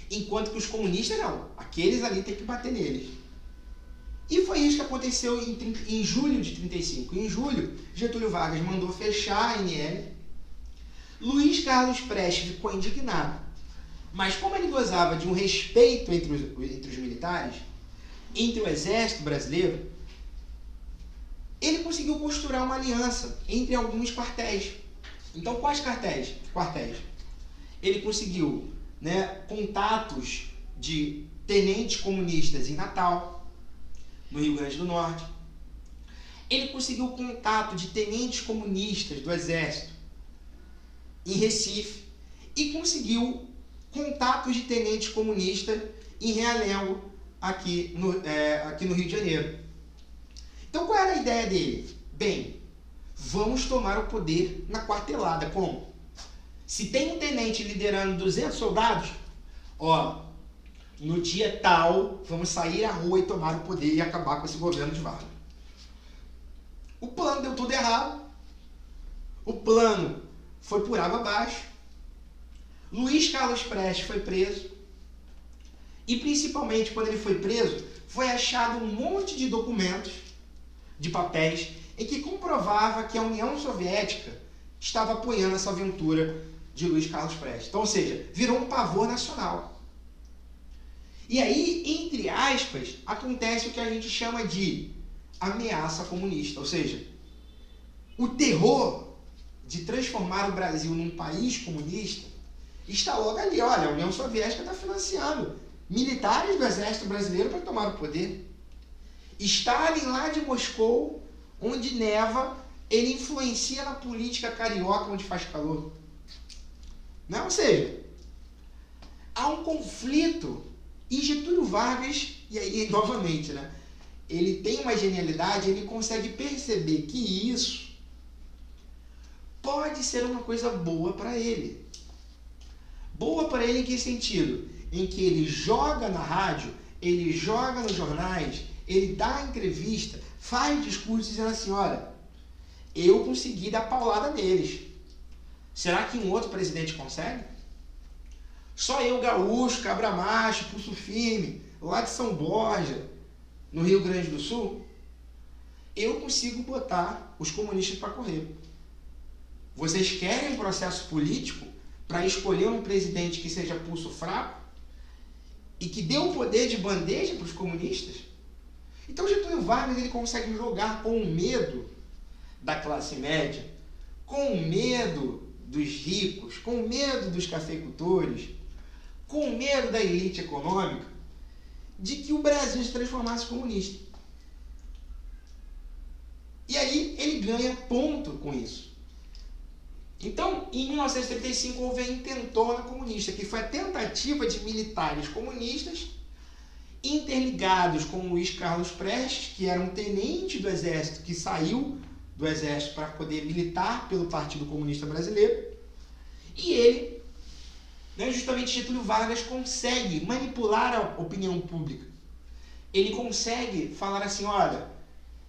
enquanto que os comunistas não, aqueles ali tem que bater neles. E foi isso que aconteceu em julho de 1935. Em julho, Getúlio Vargas mandou fechar a ANL. Luiz Carlos Prestes ficou indignado, mas como ele gozava de um respeito entre os militares, entre o exército brasileiro, ele conseguiu costurar uma aliança entre alguns quartéis. Então, quais quartéis? Ele conseguiu, né, contatos de tenentes comunistas em Natal, no Rio Grande do Norte. Ele conseguiu contato de tenentes comunistas do exército em Recife e conseguiu contatos de tenentes comunistas em Realengo, aqui no Rio de Janeiro. Então, qual era a ideia dele? Bem, vamos tomar o poder na quartelada. Como? Se tem um tenente liderando 200 soldados, no dia tal, vamos sair à rua e tomar o poder e acabar com esse governo de Vargas. O plano deu tudo errado. O plano foi por água abaixo. Luiz Carlos Prestes foi preso. E principalmente quando ele foi preso, foi achado um monte de documentos, de papéis, em que comprovava que a União Soviética estava apoiando essa aventura de Luiz Carlos Prestes. Então, ou seja, virou um pavor nacional. E aí, entre aspas, acontece o que a gente chama de ameaça comunista. Ou seja, o terror de transformar o Brasil num país comunista está logo ali. Olha, a União Soviética está financiando militares do exército brasileiro para tomar o poder. Stalin, lá de Moscou, onde neva, ele influencia na política carioca, onde faz calor. Não? Ou seja, há um conflito. E Getúlio Vargas, e aí novamente, né, ele tem uma genialidade, ele consegue perceber que isso pode ser uma coisa boa para ele. Boa para ele em que sentido? Em que ele joga na rádio, ele joga nos jornais, ele dá entrevista, faz discurso dizendo assim, olha, eu consegui dar paulada neles. Será que um outro presidente consegue? Só eu, gaúcho, cabra macho, pulso firme, lá de São Borja, no Rio Grande do Sul, eu consigo botar os comunistas para correr. Vocês querem um processo político para escolher um presidente que seja pulso fraco e que dê o poder de bandeja para os comunistas? Então Getúlio Vargas, ele consegue jogar com o medo da classe média, com o medo dos ricos, com o medo dos cafeicultores, com o medo da elite econômica, de que o Brasil se transformasse comunista. E aí ele ganha ponto com isso. Então, em 1935, houve a intentona comunista, que foi a tentativa de militares comunistas interligados com Luiz Carlos Prestes, que era um tenente do exército, que saiu do exército para poder militar pelo Partido Comunista Brasileiro. E ele, justamente Getúlio Vargas, consegue manipular a opinião pública. Ele consegue falar assim, olha,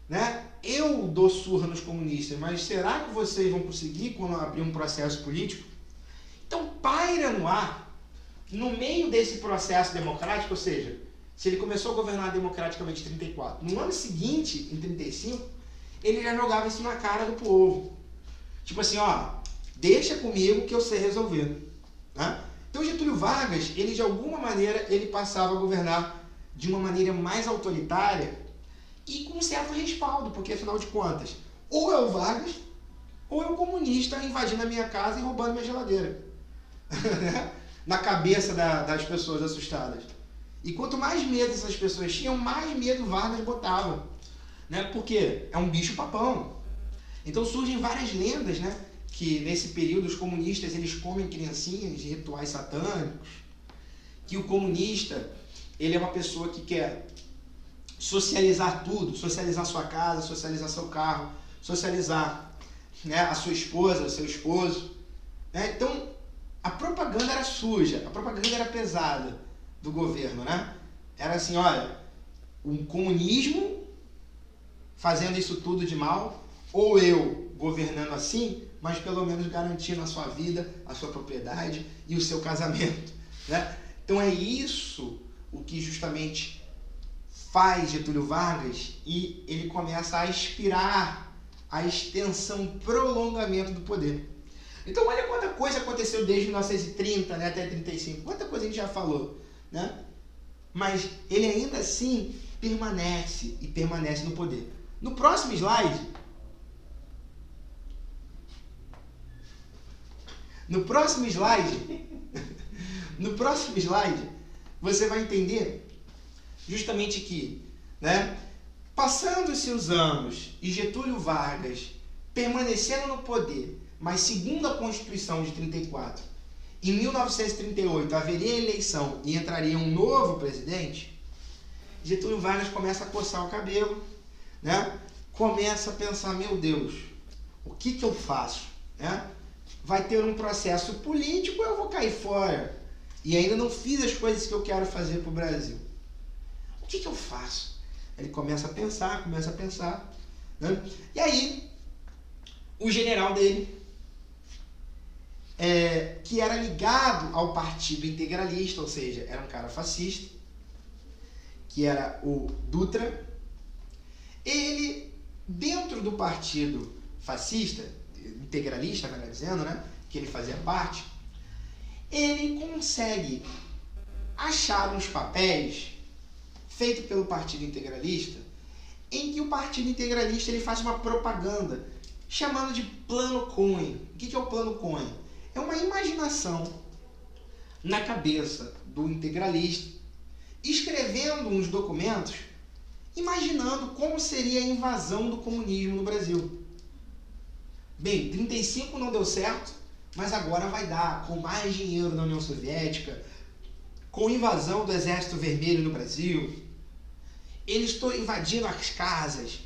né? Eu dou surra nos comunistas, mas será que vocês vão conseguir quando abrir um processo político? Então paira no ar, no meio desse processo democrático, ou seja, se ele começou a governar democraticamente em 34, no ano seguinte, em 35, ele já jogava isso na cara do povo. Tipo assim, ó, deixa comigo que eu sei resolver. Né? Então Getúlio Vargas, ele de alguma maneira, ele passava a governar de uma maneira mais autoritária e com um certo respaldo, porque afinal de contas, ou é o Vargas, ou é o comunista invadindo a minha casa e roubando minha geladeira. Na cabeça das pessoas assustadas. E quanto mais medo essas pessoas tinham, mais medo Vargas botava. Né? Porque é um bicho papão. Então surgem várias lendas, né? Que nesse período os comunistas eles comem criancinhas de rituais satânicos, que o comunista ele é uma pessoa que quer socializar tudo, socializar sua casa, socializar seu carro, socializar, né, a sua esposa, o seu esposo. Né? Então a propaganda era suja, a propaganda era pesada do governo, né? Era assim, olha, o comunismo fazendo isso tudo de mal, ou eu governando assim, mas pelo menos garantindo a sua vida, a sua propriedade e o seu casamento. Né? Então é isso o que justamente faz Getúlio Vargas e ele começa a aspirar a extensão, prolongamento do poder. Então olha quanta coisa aconteceu desde 1930, né, até 35, quanta coisa a gente já falou. Né? Mas ele ainda assim permanece e permanece no poder. No próximo slide, você vai entender justamente que, né, passando-se os anos e Getúlio Vargas permanecendo no poder, mas segundo a Constituição de 34, em 1938 haveria eleição e entraria um novo presidente, Getúlio Vargas começa a coçar o cabelo, né? Começa a pensar, meu Deus, o que eu faço? Né? Vai ter um processo político, eu vou cair fora. E ainda não fiz as coisas que eu quero fazer para o Brasil. O que eu faço? Ele começa a pensar. Né? E aí, o general dele, que era ligado ao Partido Integralista, ou seja, era um cara fascista, que era o Dutra, ele, dentro do partido fascista, integralista, melhor dizendo, né, que ele fazia parte, ele consegue achar uns papéis feitos pelo Partido Integralista, em que o Partido Integralista ele faz uma propaganda chamando de Plano Cohen. O que é o Plano Cohen? É uma imaginação na cabeça do integralista, escrevendo uns documentos, imaginando como seria a invasão do comunismo no Brasil. Bem, 35 não deu certo, mas agora vai dar, com mais dinheiro da União Soviética, com invasão do Exército Vermelho no Brasil. Eles estão invadindo as casas,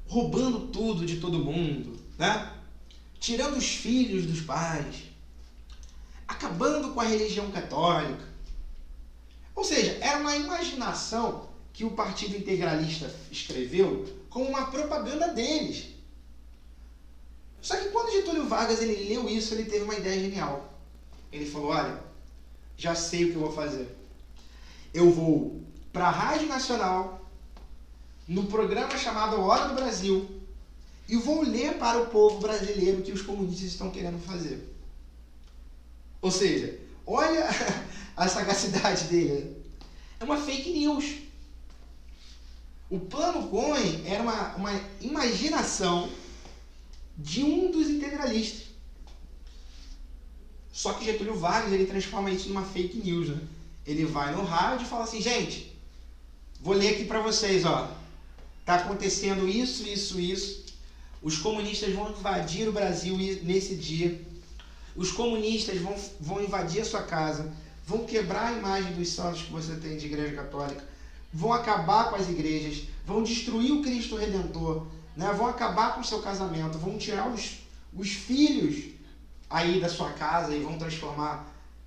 roubando tudo de todo mundo, né? Tirando os filhos dos pais, acabando com a religião católica. Ou seja, era uma imaginação que o Partido Integralista escreveu como uma propaganda deles. Só que quando Getúlio Vargas ele leu isso, ele teve uma ideia genial. Ele falou, olha, já sei o que eu vou fazer. Eu vou para a Rádio Nacional, no programa chamado Hora do Brasil, e vou ler para o povo brasileiro o que os comunistas estão querendo fazer. Ou seja, olha a sagacidade dele. É uma fake news. O Plano Cohen era uma imaginação de um dos integralistas. Só que Getúlio Vargas ele transforma isso numa fake news. Né? Ele vai no rádio e fala assim, gente, vou ler aqui para vocês, ó. Tá acontecendo isso. Os comunistas vão invadir o Brasil nesse dia. Os comunistas vão invadir a sua casa, vão quebrar a imagem dos santos que você tem de igreja católica, vão acabar com as igrejas, vão destruir o Cristo Redentor, né? Vão acabar com o seu casamento, vão tirar os filhos aí da sua casa e vão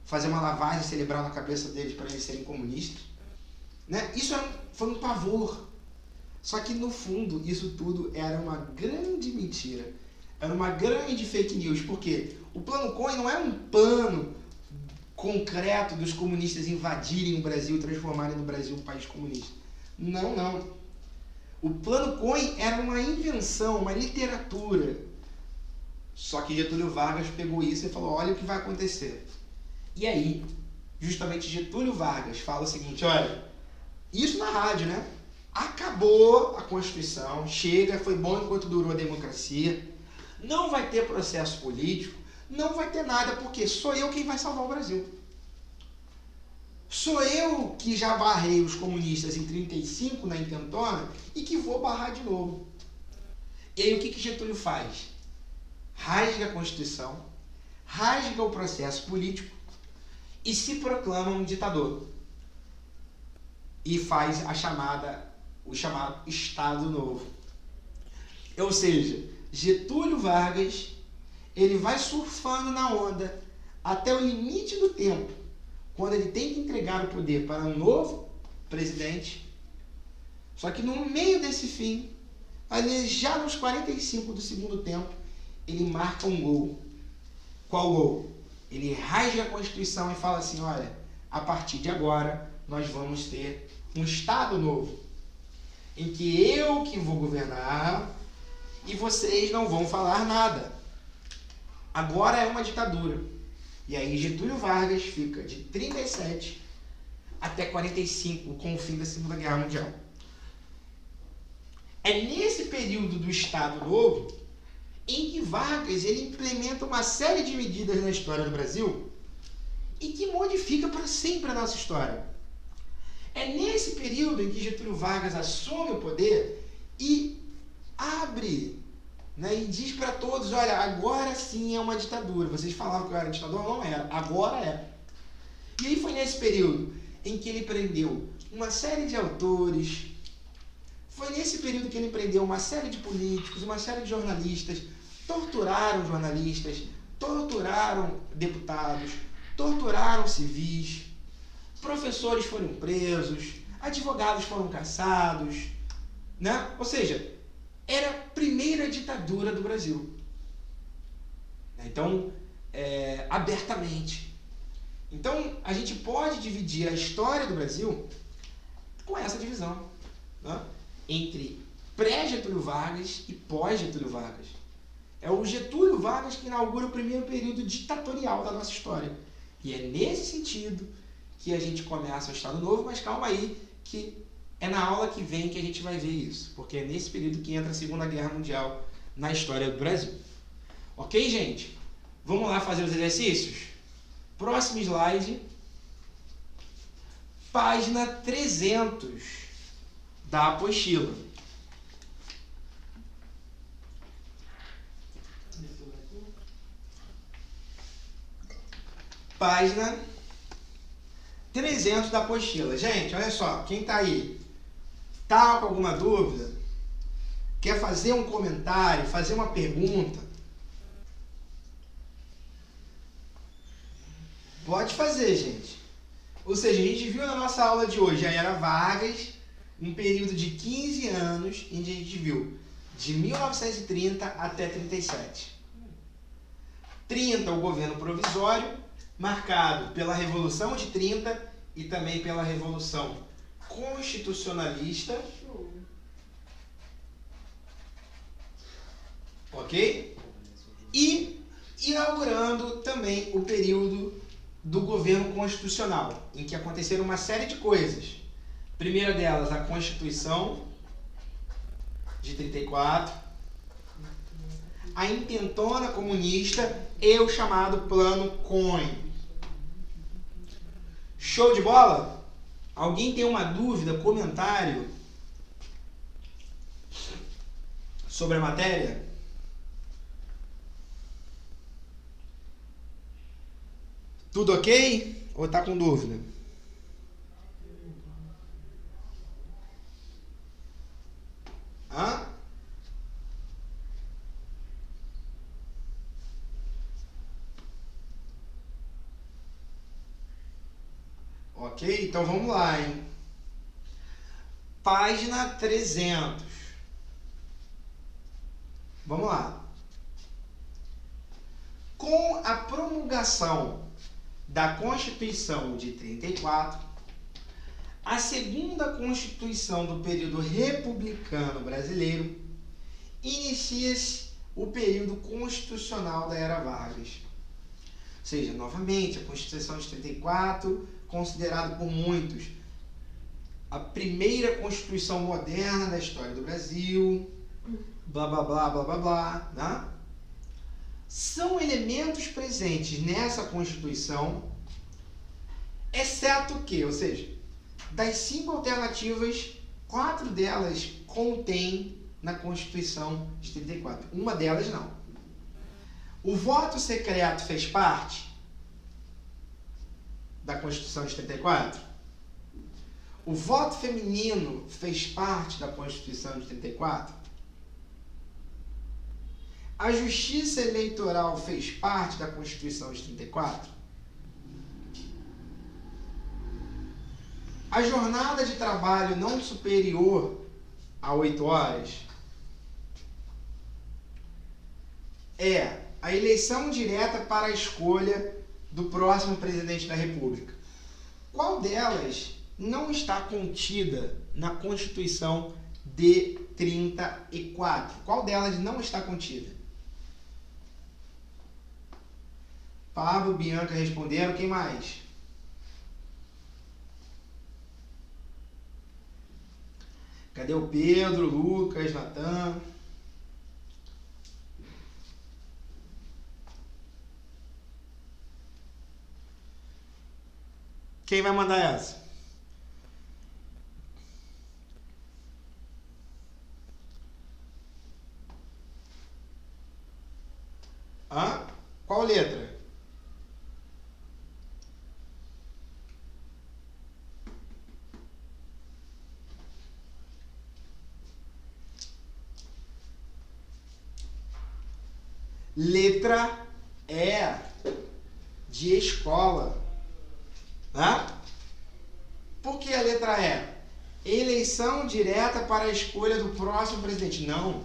fazer uma lavagem cerebral na cabeça deles para eles serem comunistas. Né? Isso foi um pavor. Só que no fundo isso tudo era uma grande mentira. Era uma grande fake news. Por quê? O Plano Cohen não era um plano concreto dos comunistas invadirem o Brasil e transformarem no Brasil um país comunista. Não, não. O Plano Cohen era uma invenção, uma literatura. Só que Getúlio Vargas pegou isso e falou, olha o que vai acontecer. E aí, justamente Getúlio Vargas fala o seguinte, olha, isso na rádio, né? Acabou a Constituição, chega, foi bom enquanto durou a democracia, não vai ter processo político, não vai ter nada, porque sou eu quem vai salvar o Brasil. Sou eu que já barrei os comunistas em 35 na intentona e que vou barrar de novo. E aí o que Getúlio faz? Rasga a Constituição, rasga o processo político e se proclama um ditador. E faz o chamado Estado Novo. Ou seja, Getúlio Vargas, ele vai surfando na onda até o limite do tempo, quando ele tem que entregar o poder para um novo presidente. Só que no meio desse fim, ali já nos 45 do segundo tempo, ele marca um gol. Qual gol? Ele rasga a Constituição e fala assim, olha, a partir de agora nós vamos ter um Estado novo, em que eu que vou governar e vocês não vão falar nada. Agora é uma ditadura. E aí Getúlio Vargas fica de 37 até 45, com o fim da Segunda Guerra Mundial. É nesse período do Estado Novo em que Vargas ele implementa uma série de medidas na história do Brasil e que modifica para sempre a nossa história. É nesse período em que Getúlio Vargas assume o poder e abre, né, e diz para todos, olha, agora sim é uma ditadura. Vocês falavam que eu era ditador? Não era. Agora é. E aí foi nesse período em que ele prendeu uma série de autores, foi nesse período que ele prendeu uma série de políticos, uma série de jornalistas, torturaram jornalistas, torturaram deputados, torturaram civis, professores foram presos, advogados foram caçados, né? Ou seja, era a primeira ditadura do Brasil. Então, abertamente. Então, a gente pode dividir a história do Brasil com essa divisão, né? Entre pré-Getúlio Vargas e pós-Getúlio Vargas. É o Getúlio Vargas que inaugura o primeiro período ditatorial da nossa história. E é nesse sentido que a gente começa o Estado Novo, mas calma aí, que é na aula que vem que a gente vai ver isso, porque é nesse período que entra a Segunda Guerra Mundial na história do Brasil. Ok, gente? Vamos lá fazer os exercícios? Próximo slide. Página 300 da apostila. Página 300 da apostila. Gente, olha só, quem está aí, está com alguma dúvida, quer fazer um comentário, fazer uma pergunta, pode fazer, gente. Ou seja, a gente viu na nossa aula de hoje a Era Vargas, um período de 15 anos, em que a gente viu de 1930 até 37. 30, o governo provisório, marcado pela Revolução de 30 e também pela Revolução Constitucionalista. Ok? E inaugurando também o período do governo constitucional, em que aconteceram uma série de coisas. Primeira delas, a Constituição de 34, a intentona comunista e o chamado Plano Cohen. Show de bola? Alguém tem uma dúvida, comentário sobre a matéria? Tudo ok? Ou tá com dúvida? Hã? Ok? Então vamos lá, hein? Página 300. Vamos lá. Com a promulgação da Constituição de 34, a segunda Constituição do período republicano brasileiro, inicia-se o período constitucional da Era Vargas. Ou seja, novamente, a Constituição de 34, considerada por muitos a primeira Constituição moderna da história do Brasil, blá, blá, blá, blá, blá, blá, né? São elementos presentes nessa Constituição, exceto que, ou seja, das 5 alternativas, 4 delas contêm na Constituição de 34. Uma delas não. O voto secreto fez parte da Constituição de 34? O voto feminino fez parte da Constituição de 34? A justiça eleitoral fez parte da Constituição de 34? A jornada de trabalho não superior a 8 horas? É a eleição direta para a escolha do próximo presidente da República. Qual delas não está contida na Constituição de 34? Qual delas não está contida? Pablo, Bianca responderam. Quem mais? Cadê o Pedro, Lucas, Natan? Quem vai mandar essa? Hã? Qual letra? Letra E de escola. Né? Por que a letra E? Eleição direta para a escolha do próximo presidente. Não.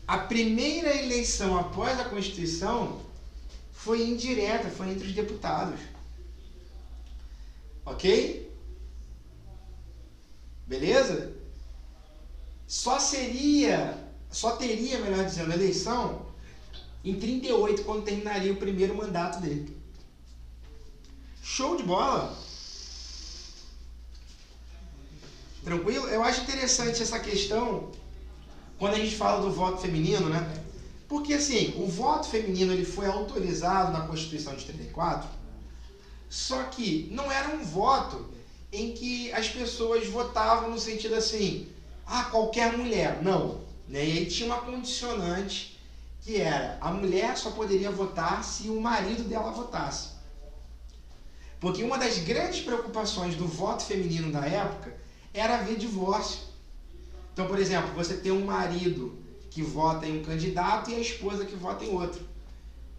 A primeira eleição após a Constituição foi indireta, foi entre os deputados. Ok? Beleza? Só teria, melhor dizendo, eleição em 38, quando terminaria o primeiro mandato dele. Show de bola! Tranquilo? Eu acho interessante essa questão quando a gente fala do voto feminino, né? Porque assim, o voto feminino ele foi autorizado na Constituição de 34, só que não era um voto em que as pessoas votavam no sentido assim, qualquer mulher. Não. Né? E aí tinha uma condicionante que era, a mulher só poderia votar se o marido dela votasse. Porque uma das grandes preocupações do voto feminino da época era haver divórcio. Então, por exemplo, você tem um marido que vota em um candidato e a esposa que vota em outro.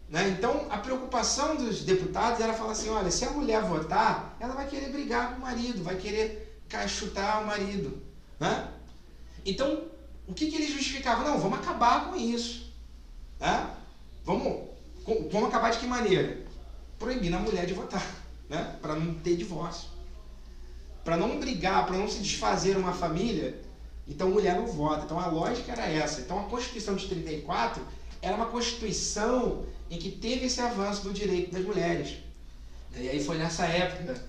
Né? Então, a preocupação dos deputados era falar assim, olha, se a mulher votar, ela vai querer brigar com o marido, vai querer chutar o marido. Né? Então, o que eles justificavam? Não, vamos acabar com isso. Né? Vamos acabar de que maneira? Proibindo a mulher de votar, né? Para não ter divórcio. Para não brigar, para não se desfazer uma família, então a mulher não vota. Então a lógica era essa. Então a Constituição de 34 era uma Constituição em que teve esse avanço do direito das mulheres. E aí foi nessa época,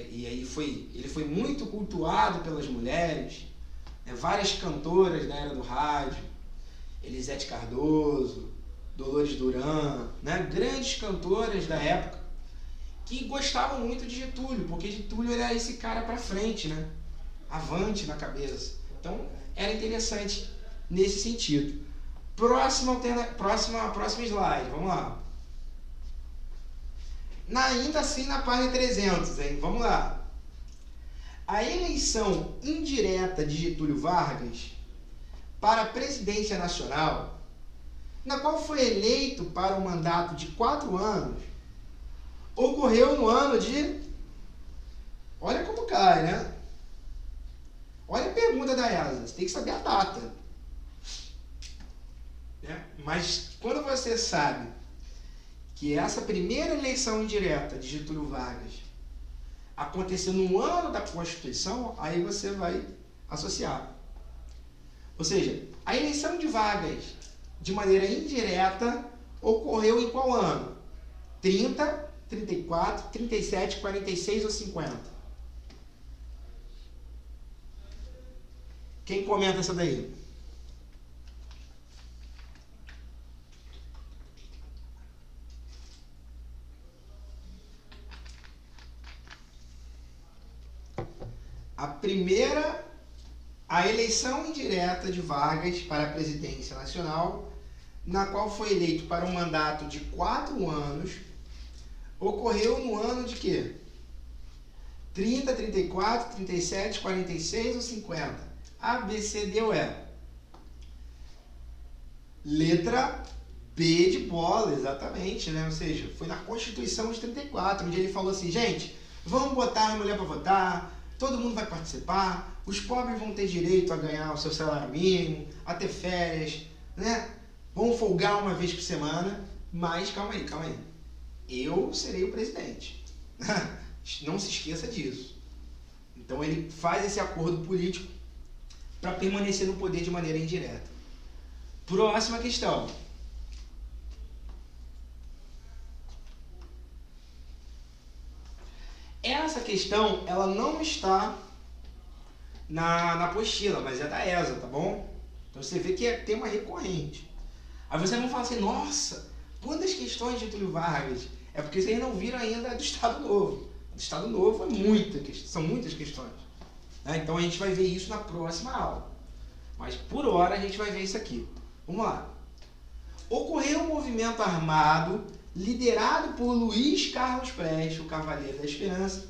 e aí ele foi muito cultuado pelas mulheres, várias cantoras da era do rádio, Elisete Cardoso, Dolores Duran, né? Grandes cantoras da época que gostavam muito de Getúlio, porque Getúlio era esse cara para frente, né? Avante na cabeça. Então era interessante nesse sentido. Próximo slide, vamos lá. Ainda assim na página 300, hein? Vamos lá. A eleição indireta de Getúlio Vargas para a presidência nacional, na qual foi eleito para um mandato de 4 anos, ocorreu no ano de... Olha como cai, né? pergunta da ESA? Você tem que saber a data. Né? Mas quando você sabe que essa primeira eleição indireta de Getúlio Vargas aconteceu no ano da Constituição, aí você vai associar. Ou seja, a eleição de Vargas de maneira indireta ocorreu em qual ano? 30, 34, 37, 46 ou 50? Quem comenta essa daí? A eleição indireta de Vargas para a presidência nacional, na qual foi eleito para um mandato de 4 anos, ocorreu no ano de quê? 30, 34, 37, 46 ou 50? A, B, C, D ou E? Letra B de bola, exatamente, né? Ou seja, foi na Constituição de 34, onde ele falou assim, gente, vamos botar a mulher para votar, todo mundo vai participar, os pobres vão ter direito a ganhar o seu salário mínimo, a ter férias, né? Vão folgar uma vez por semana, mas calma aí. Eu serei o presidente. Não se esqueça disso. Então ele faz esse acordo político para permanecer no poder de maneira indireta. Próxima questão. Essa questão, ela não está na apostila, mas é da ESA, tá bom? Então você vê que é tema recorrente. Aí você não fala assim, nossa, quantas questões de Getúlio Vargas? É porque vocês não viram ainda do Estado Novo. Do Estado Novo são muitas questões. Então a gente vai ver isso na próxima aula. Mas por hora a gente vai ver isso aqui. Vamos lá. Ocorreu um movimento armado liderado por Luiz Carlos Prestes, o Cavaleiro da Esperança,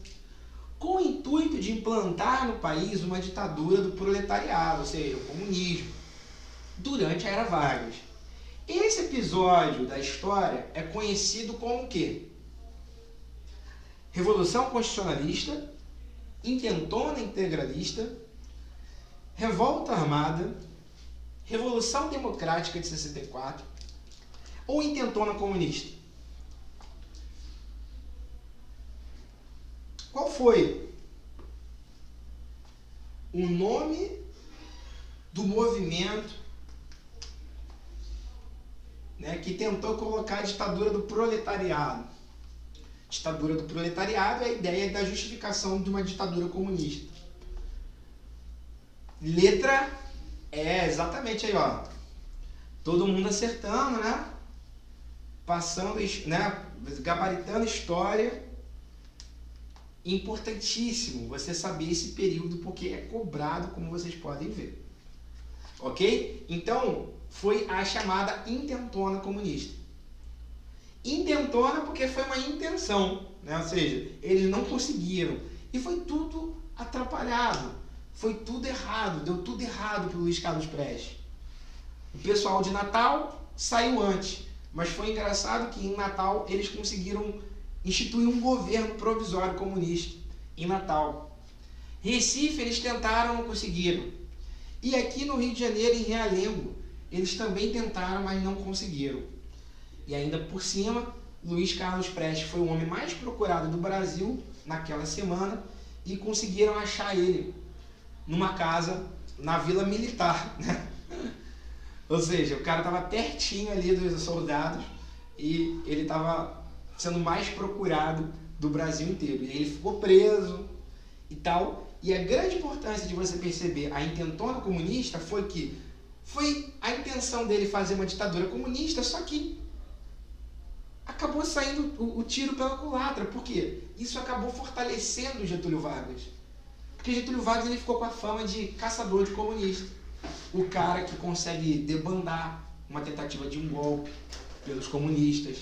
com o intuito de implantar no país uma ditadura do proletariado, ou seja, o comunismo, durante a Era Vargas. Esse episódio da história é conhecido como o quê? Revolução Constitucionalista, Intentona Integralista, Revolta Armada, Revolução Democrática de 64 ou Intentona Comunista? Qual foi o nome do movimento, né, que tentou colocar a ditadura do proletariado? Ditadura do proletariado é a ideia da justificação de uma ditadura comunista. Letra exatamente aí, ó. Todo mundo acertando, né? Passando, né? Gabaritando história. Importantíssimo você saber esse período, porque é cobrado, como vocês podem ver. Ok? Então, foi a chamada Intentona Comunista. Intentona porque foi uma intenção, né? Ou seja, eles não conseguiram. E foi tudo atrapalhado. Foi tudo errado. Deu tudo errado para o Luiz Carlos Prestes. O pessoal de Natal saiu antes. Mas foi engraçado que em Natal eles conseguiram instituir um governo provisório comunista. Em Natal. Recife eles tentaram, não conseguiram. E aqui no Rio de Janeiro, em Realengo, eles também tentaram, mas não conseguiram. E ainda por cima, Luiz Carlos Prestes foi o homem mais procurado do Brasil naquela semana e conseguiram achar ele numa casa na Vila Militar, né? Ou seja, o cara estava pertinho ali dos soldados e ele estava sendo mais procurado do Brasil inteiro. E ele ficou preso e tal. E a grande importância de você perceber a intentona comunista foi que foi a intenção dele fazer uma ditadura comunista, só que acabou saindo o tiro pela culatra. Por quê? Isso acabou fortalecendo Getúlio Vargas. Porque Getúlio Vargas ele ficou com a fama de caçador de comunista. O cara que consegue debandar uma tentativa de um golpe pelos comunistas.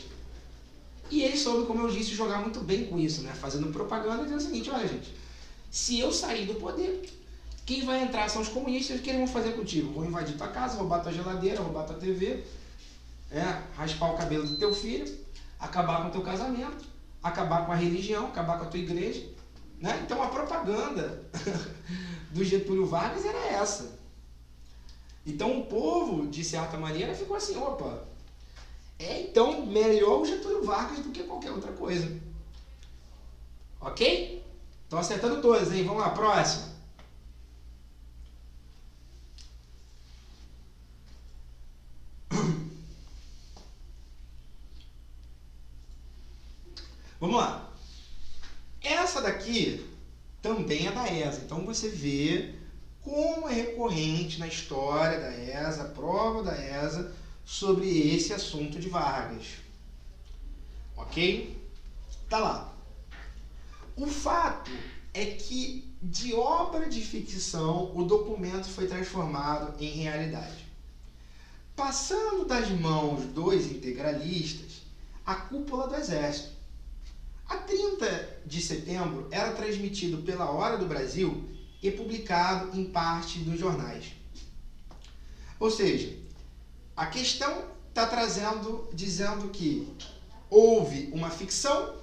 E ele soube, como eu disse, jogar muito bem com isso, né? Fazendo propaganda e dizendo o seguinte, olha gente, se eu sair do poder, quem vai entrar são os comunistas, o que eles vão fazer contigo? Vão invadir tua casa, roubar tua geladeira, roubar tua TV, raspar o cabelo do teu filho, acabar com o teu casamento, acabar com a religião, acabar com a tua igreja, né? Então a propaganda do Getúlio Vargas era essa. Então o povo, de certa maneira, ficou assim, opa, então melhor o Getúlio Vargas do que qualquer outra coisa. Ok? Estão acertando todas, hein? Vamos lá, próxima. Vamos lá. Essa daqui também é da ESA. Então você vê como é recorrente na história da ESA, a prova da ESA, sobre esse assunto de Vargas. Ok? Tá lá. O fato é que de obra de ficção o documento foi transformado em realidade. Passando das mãos dos integralistas a cúpula do Exército. A 30 de setembro era transmitido pela Hora do Brasil e publicado em parte dos jornais. Ou seja, a questão está dizendo que houve uma ficção,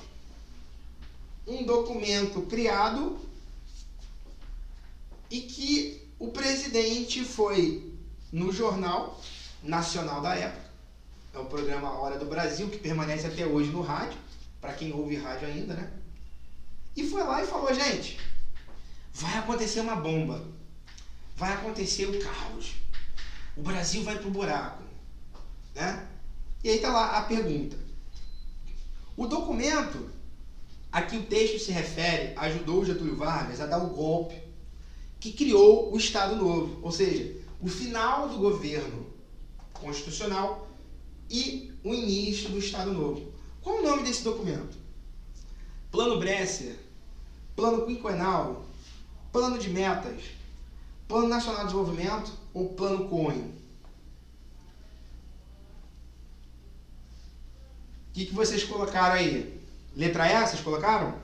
um documento criado e que o presidente foi no Jornal Nacional da época, é o programa Hora do Brasil, que permanece até hoje no rádio, para quem ouve rádio ainda, né? E foi lá e falou, gente, vai acontecer uma bomba, vai acontecer o caos, o Brasil vai pro buraco, né? E aí tá lá a pergunta. O documento a que o texto se refere ajudou Getúlio Vargas a dar o golpe que criou o Estado Novo, ou seja, o final do governo constitucional e o início do Estado Novo. Qual o nome desse documento? Plano Bresser, Plano Quinquenal, Plano de Metas, Plano Nacional de Desenvolvimento ou Plano Cohen? O que vocês colocaram aí? Letra E, vocês colocaram?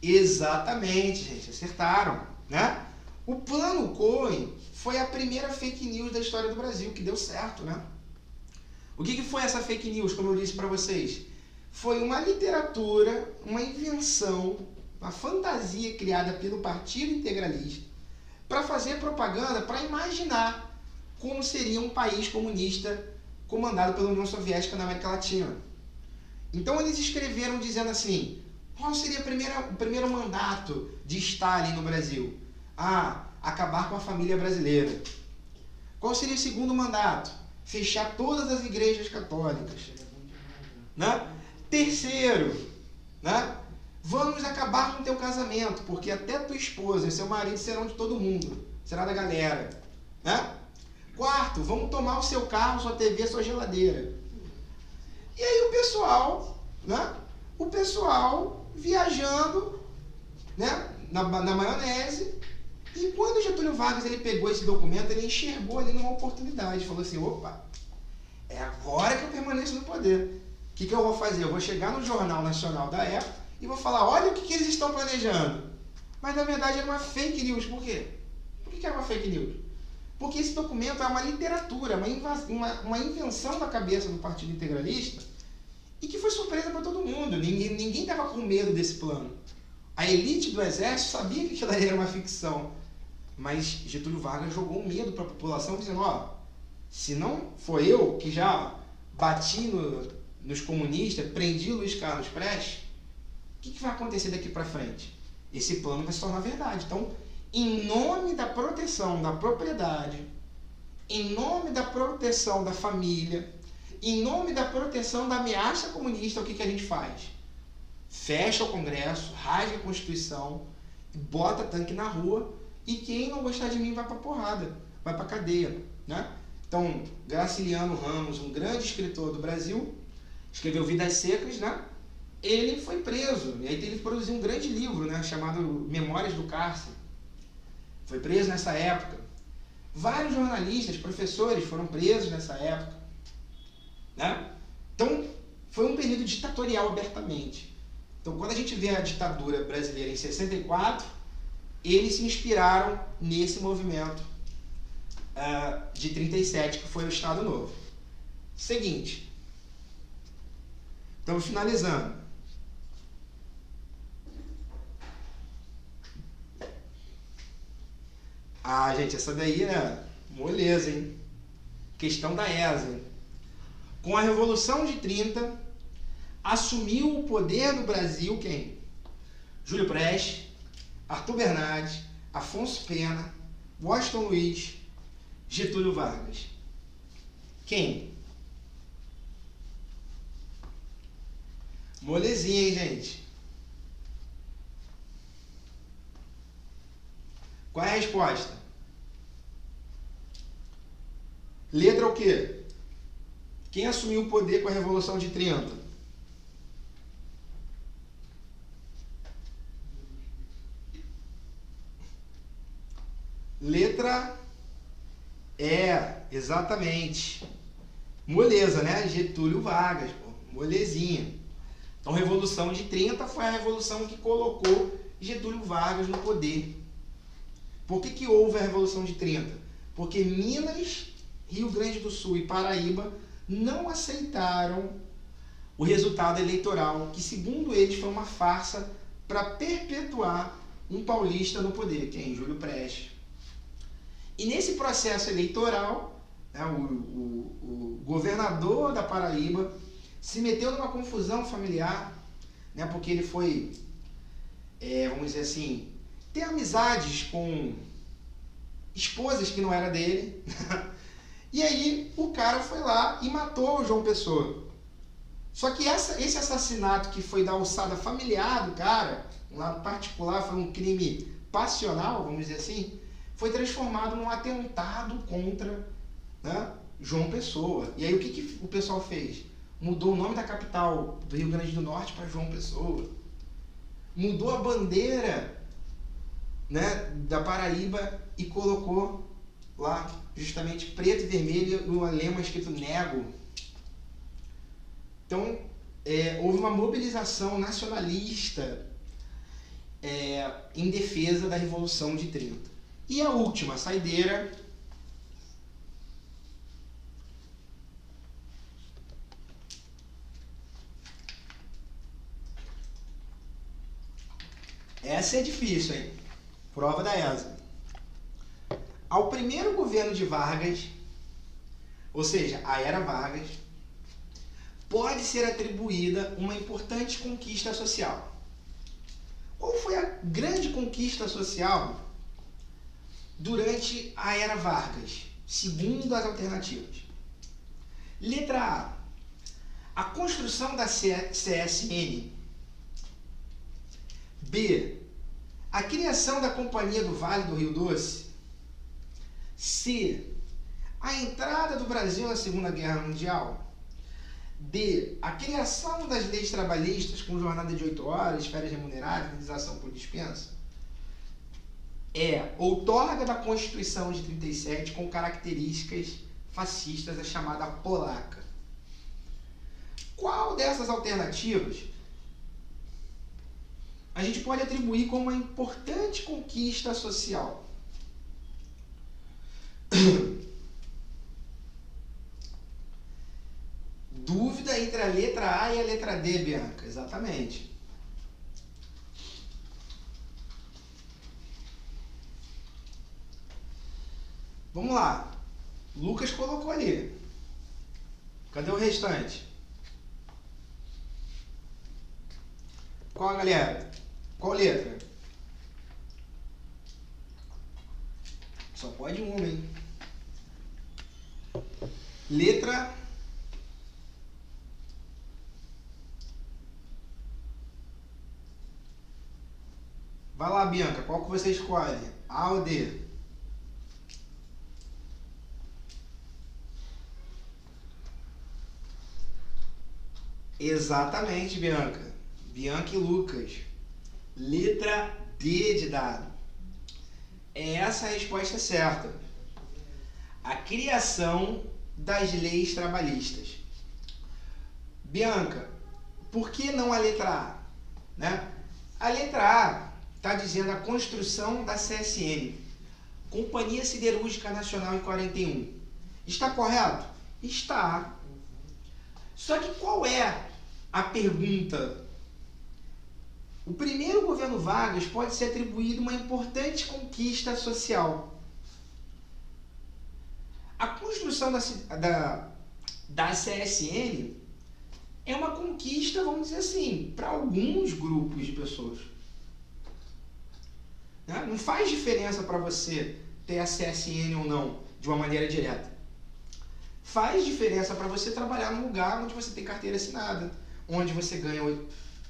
Exatamente, gente, acertaram, né? O Plano Cohen foi a primeira fake news da história do Brasil, que deu certo, né? O que foi essa fake news, como eu disse para vocês? Foi uma literatura, uma invenção, uma fantasia criada pelo Partido Integralista para fazer propaganda, para imaginar como seria um país comunista comandado pela União Soviética na América Latina. Então eles escreveram dizendo assim, qual seria o primeiro mandato de Stalin no Brasil? Acabar com a família brasileira. Qual seria o segundo mandato? Fechar todas as igrejas católicas. Né? Terceiro, né? Vamos acabar com o teu casamento, porque até tua esposa e seu marido serão de todo mundo, será da galera. Né? Quarto, vamos tomar o seu carro, sua TV, sua geladeira. E aí o pessoal, né? O pessoal viajando, né? na maionese. E quando o Getúlio Vargas ele pegou esse documento, ele enxergou ali uma oportunidade. Falou assim, opa, é agora que eu permaneço no poder. O que eu vou fazer? Eu vou chegar no Jornal Nacional da época e vou falar, olha o que eles estão planejando. Mas na verdade era uma fake news. Por quê? Por que era uma fake news? Porque esse documento é uma literatura, uma invenção da cabeça do Partido Integralista e que foi surpresa para todo mundo. Ninguém estava com medo desse plano. A elite do Exército sabia que aquilo ali era uma ficção. Mas Getúlio Vargas jogou um medo para a população, dizendo, se não for eu que já bati nos comunistas, prendi Luiz Carlos Prestes, o que vai acontecer daqui para frente? Esse plano vai se tornar verdade. Então, em nome da proteção da propriedade, em nome da proteção da família, em nome da proteção da ameaça comunista, o que a gente faz? Fecha o Congresso, rasga a Constituição, bota tanque na rua e quem não gostar de mim vai para porrada, vai para cadeia, né? Então, Graciliano Ramos, um grande escritor do Brasil, escreveu Vidas Secas, né? Ele foi preso, e aí ele produziu um grande livro, né? Chamado Memórias do Cárcere. Foi preso nessa época. Vários jornalistas, professores foram presos nessa época, né? Então, foi um período ditatorial abertamente. Então, quando a gente vê a ditadura brasileira em 64, eles se inspiraram nesse movimento de 37, que foi o Estado Novo. Seguinte. Estamos finalizando. Ah, gente, essa daí, né? Moleza, hein? Questão da ESA. Hein? Com a Revolução de 30, assumiu o poder no Brasil quem? Júlio Prestes, Arthur Bernardes, Afonso Pena, Washington Luiz, Getúlio Vargas. Quem? Molezinha, hein, gente? Qual é a resposta? Letra o quê? Quem assumiu o poder com a Revolução de 30? Letra exatamente. Moleza, né? Getúlio Vargas, pô. Molezinha. Então, Revolução de 30 foi a revolução que colocou Getúlio Vargas no poder. Por que houve a Revolução de 30? Porque Minas, Rio Grande do Sul e Paraíba não aceitaram o resultado eleitoral, que segundo eles foi uma farsa para perpetuar um paulista no poder, que é Júlio Prestes. E nesse processo eleitoral, né, o governador da Paraíba se meteu numa confusão familiar, né, porque ele foi, vamos dizer assim, ter amizades com esposas que não era dele. E aí o cara foi lá e matou o João Pessoa. Só que esse assassinato que foi da alçada familiar do cara, um lado particular, foi um crime passional, vamos dizer assim, foi transformado num atentado contra, né, João Pessoa. E aí o que o pessoal fez? Mudou o nome da capital do Rio Grande do Norte para João Pessoa. Mudou a bandeira, né, da Paraíba e colocou lá justamente preto e vermelho no lema escrito nego. Então, houve uma mobilização nacionalista em defesa da Revolução de 30. E a última saideira essa é difícil, hein? Prova da ESA. Ao primeiro governo de Vargas, ou seja, a Era Vargas, pode ser atribuída uma importante conquista social. Qual foi a grande conquista social durante a Era Vargas, segundo as alternativas? Letra A construção da CSN. B. A criação da Companhia do Vale do Rio Doce. C. A entrada do Brasil na Segunda Guerra Mundial. D. A criação das leis trabalhistas com jornada de 8 horas, férias remuneradas, indenização por dispensa. Outorga da Constituição de 37 com características fascistas, a chamada polaca. Qual dessas alternativas a gente pode atribuir como uma importante conquista social? Dúvida entre a letra A e a letra D, Bianca. Exatamente. Vamos lá. Lucas colocou ali. Cadê o restante? Qual, galera? Qual letra? Só pode uma, hein? Letra Vai lá, Bianca, qual que você escolhe? A ou D? Exatamente, Bianca. Bianca e Lucas. Letra D de dado. É essa a resposta certa. A criação das leis trabalhistas. Bianca, por que não a letra A? Né? A letra A está dizendo a construção da CSN, Companhia Siderúrgica Nacional, em 41. Está correto? Está. Só que qual é a pergunta? O primeiro governo Vargas pode ser atribuído uma importante conquista social. A construção da CSN é uma conquista, vamos dizer assim, para alguns grupos de pessoas. Né? Não faz diferença para você ter a CSN ou não, de uma maneira direta. Faz diferença para você trabalhar num lugar onde você tem carteira assinada, onde você ganha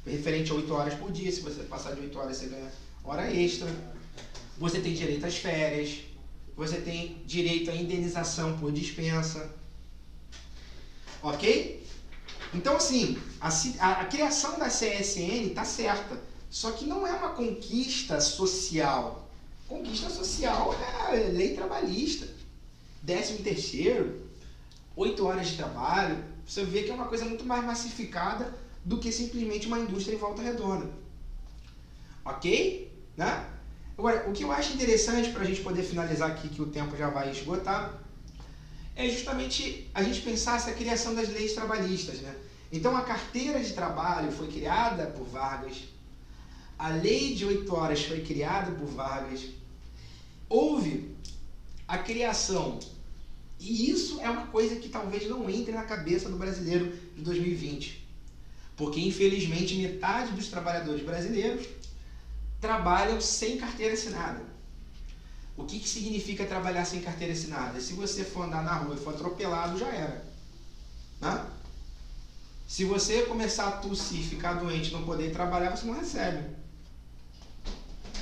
referente a 8 horas por dia. Se você passar de 8 horas, você ganha hora extra. Você tem direito às férias. Você tem direito à indenização por dispensa. Ok? Então, assim, a criação da CSN está certa. Só que não é uma conquista social. Conquista social é lei trabalhista. 13º, 8 horas de trabalho. Você vê que é uma coisa muito mais massificada do que simplesmente uma indústria em Volta Redonda. Ok? Né? Agora, o que eu acho interessante para a gente poder finalizar aqui, que o tempo já vai esgotar, é justamente a gente pensar essa criação das leis trabalhistas. Né? Então, a carteira de trabalho foi criada por Vargas, a lei de 8 horas foi criada por Vargas, houve a criação, e isso é uma coisa que talvez não entre na cabeça do brasileiro de 2020, porque infelizmente metade dos trabalhadores brasileiros trabalham sem carteira assinada. O que significa trabalhar sem carteira assinada? Se você for andar na rua e for atropelado, já era. Né? Se você começar a tossir, ficar doente e não poder trabalhar, você não recebe.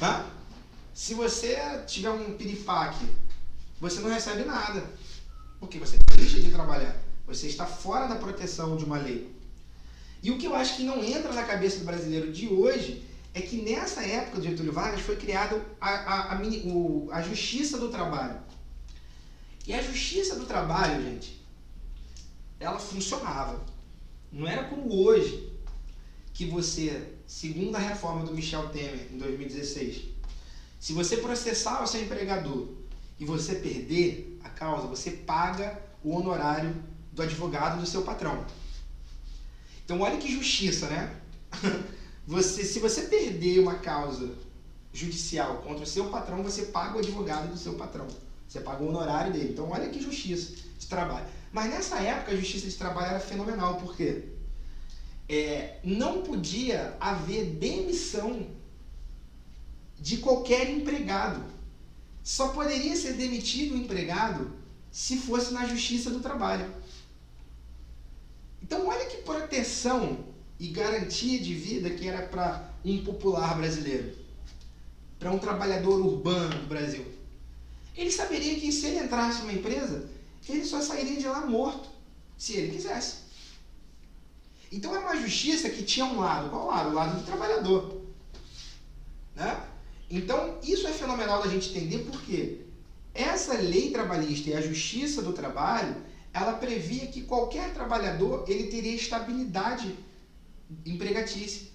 Né? Se você tiver um piripaque, você não recebe nada. Porque você deixa de trabalhar. Você está fora da proteção de uma lei. E o que eu acho que não entra na cabeça do brasileiro de hoje é que nessa época de Getúlio Vargas foi criada a Justiça do Trabalho. E a Justiça do Trabalho, gente, ela funcionava. Não era como hoje, que você, segundo a reforma do Michel Temer, em 2016, se você processar o seu empregador e você perder a causa, você paga o honorário do advogado do seu patrão. Então, olha que justiça, né? Se você perder uma causa judicial contra o seu patrão, você paga o advogado do seu patrão. Você paga o honorário dele. Então, olha que justiça de trabalho. Mas nessa época, a justiça de trabalho era fenomenal. Por quê? Não podia haver demissão de qualquer empregado. Só poderia ser demitido o empregado se fosse na Justiça do Trabalho. Então, olha que proteção e garantia de vida que era para um popular brasileiro, para um trabalhador urbano do Brasil. Ele saberia que se ele entrasse numa empresa, ele só sairia de lá morto, se ele quisesse. Então, é uma justiça que tinha um lado. Qual lado? O lado do trabalhador. Né? Então, isso é fenomenal da gente entender porque essa lei trabalhista e a Justiça do Trabalho, ela previa que qualquer trabalhador ele teria estabilidade empregatícia.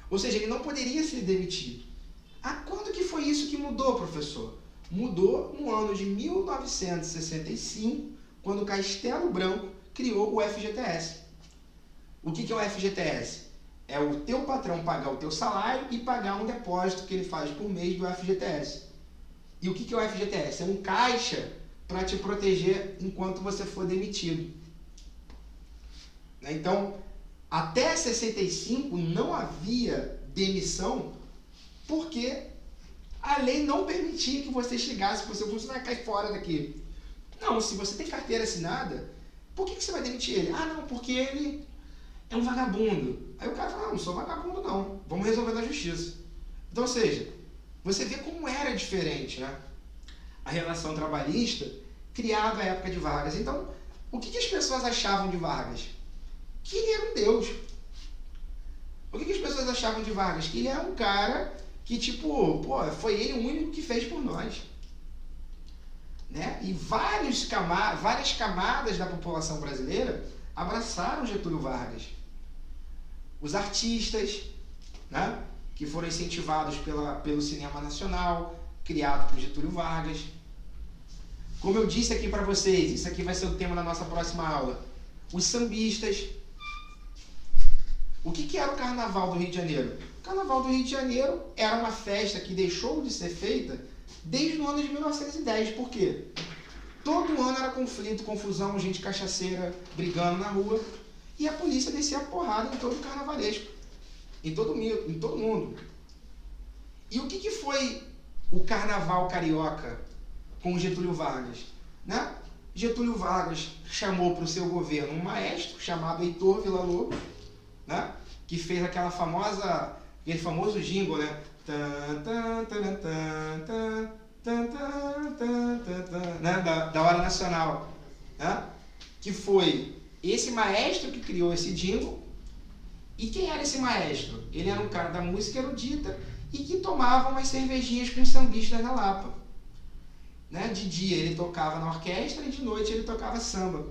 Ou seja, ele não poderia ser demitido. Quando que foi isso que mudou, professor? Mudou no ano de 1965, quando Castelo Branco criou o FGTS. O que é o FGTS? É o teu patrão pagar o teu salário e pagar um depósito que ele faz por mês do FGTS. E o que é o FGTS? É um caixa para te proteger enquanto você for demitido. Então, até 65 não havia demissão porque a lei não permitia que você chegasse com o seu funcionário e cair fora daqui. Não, se você tem carteira assinada, por que você vai demitir ele? Não, porque ele é um vagabundo. Aí o cara fala, não sou vagabundo não, vamos resolver na justiça. Então, ou seja, você vê como era diferente, né? A relação trabalhista criada à época de Vargas. Então, o que as pessoas achavam de Vargas? Que ele era um deus. O que as pessoas achavam de Vargas? Que ele era um cara que, foi ele o único que fez por nós. Né? E várias camadas da população brasileira abraçaram Getúlio Vargas. Os artistas, né? Que foram incentivados pelo cinema nacional, criado por Getúlio Vargas. Como eu disse aqui para vocês, isso aqui vai ser o tema da nossa próxima aula. Os sambistas. O que era o Carnaval do Rio de Janeiro? O Carnaval do Rio de Janeiro era uma festa que deixou de ser feita desde o ano de 1910. Por quê? Todo ano era conflito, confusão, gente cachaceira brigando na rua. E a polícia descia a porrada em todo o carnavalesco. Em todo mundo. E o que foi o carnaval carioca com Getúlio Vargas? Né? Getúlio Vargas chamou para o seu governo um maestro chamado Heitor Villa-Lobos, né? Que fez aquele famoso jingle, né? Né? Da Hora Nacional, né? Que foi esse maestro que criou esse jingle. E quem era esse maestro? Ele era um cara da música erudita e que tomava umas cervejinhas com sambistas na Lapa, né? De dia ele tocava na orquestra e de noite ele tocava samba.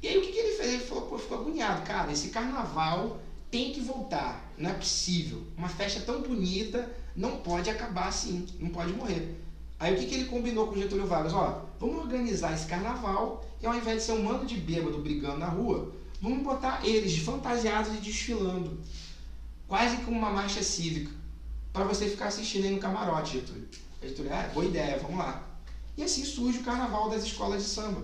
E aí o que ele fez? Ele falou, pô, ficou agoniado, cara, esse carnaval tem que voltar, não é possível. Uma festa tão bonita não pode acabar assim, não pode morrer. Aí o que ele combinou com o Getúlio Vargas? Ó, vamos organizar esse carnaval e ao invés de ser um mando de bêbado brigando na rua, vamos botar eles fantasiados e desfilando, quase como uma marcha cívica, para você ficar assistindo aí no camarote, Getúlio. Getúlio, boa ideia, vamos lá. E assim surge o carnaval das escolas de samba.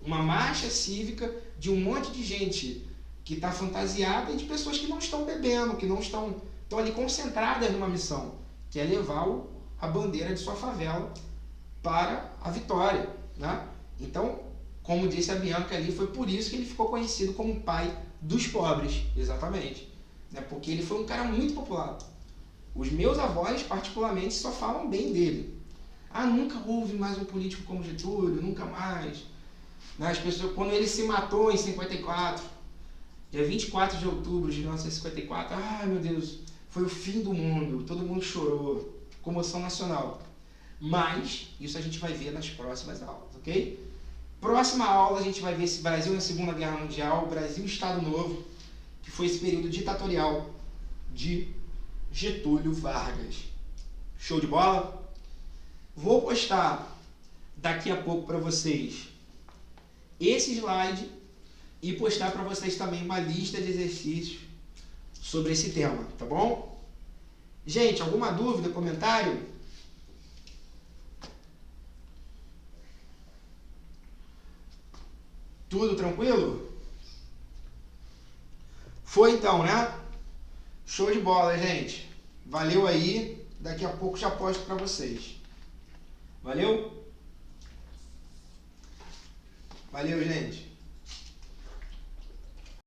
Uma marcha cívica de um monte de gente que está fantasiada e de pessoas que não estão bebendo, que não estão ali concentradas numa missão, que é levar a bandeira de sua favela para a vitória, né? Então, como disse a Bianca ali, foi por isso que ele ficou conhecido como o pai dos pobres, exatamente, né? Porque ele foi um cara muito popular. Os meus avós, particularmente, só falam bem dele. Ah, nunca houve mais um político como Getúlio, nunca mais. As pessoas, quando ele se matou em 54, dia 24 de outubro de 1954, ai meu Deus, foi o fim do mundo, todo mundo chorou, comoção nacional. Mas, isso a gente vai ver nas próximas aulas, ok? Próxima aula a gente vai ver esse Brasil na Segunda Guerra Mundial, Brasil Estado Novo, que foi esse período ditatorial de Getúlio Vargas. Show de bola? Vou postar daqui a pouco para vocês esse slide e postar para vocês também uma lista de exercícios sobre esse tema, tá bom? Gente, alguma dúvida, comentário? Tudo tranquilo? Foi então, né? Show de bola, gente. Valeu aí. Daqui a pouco já posto para vocês. Valeu? Valeu, gente.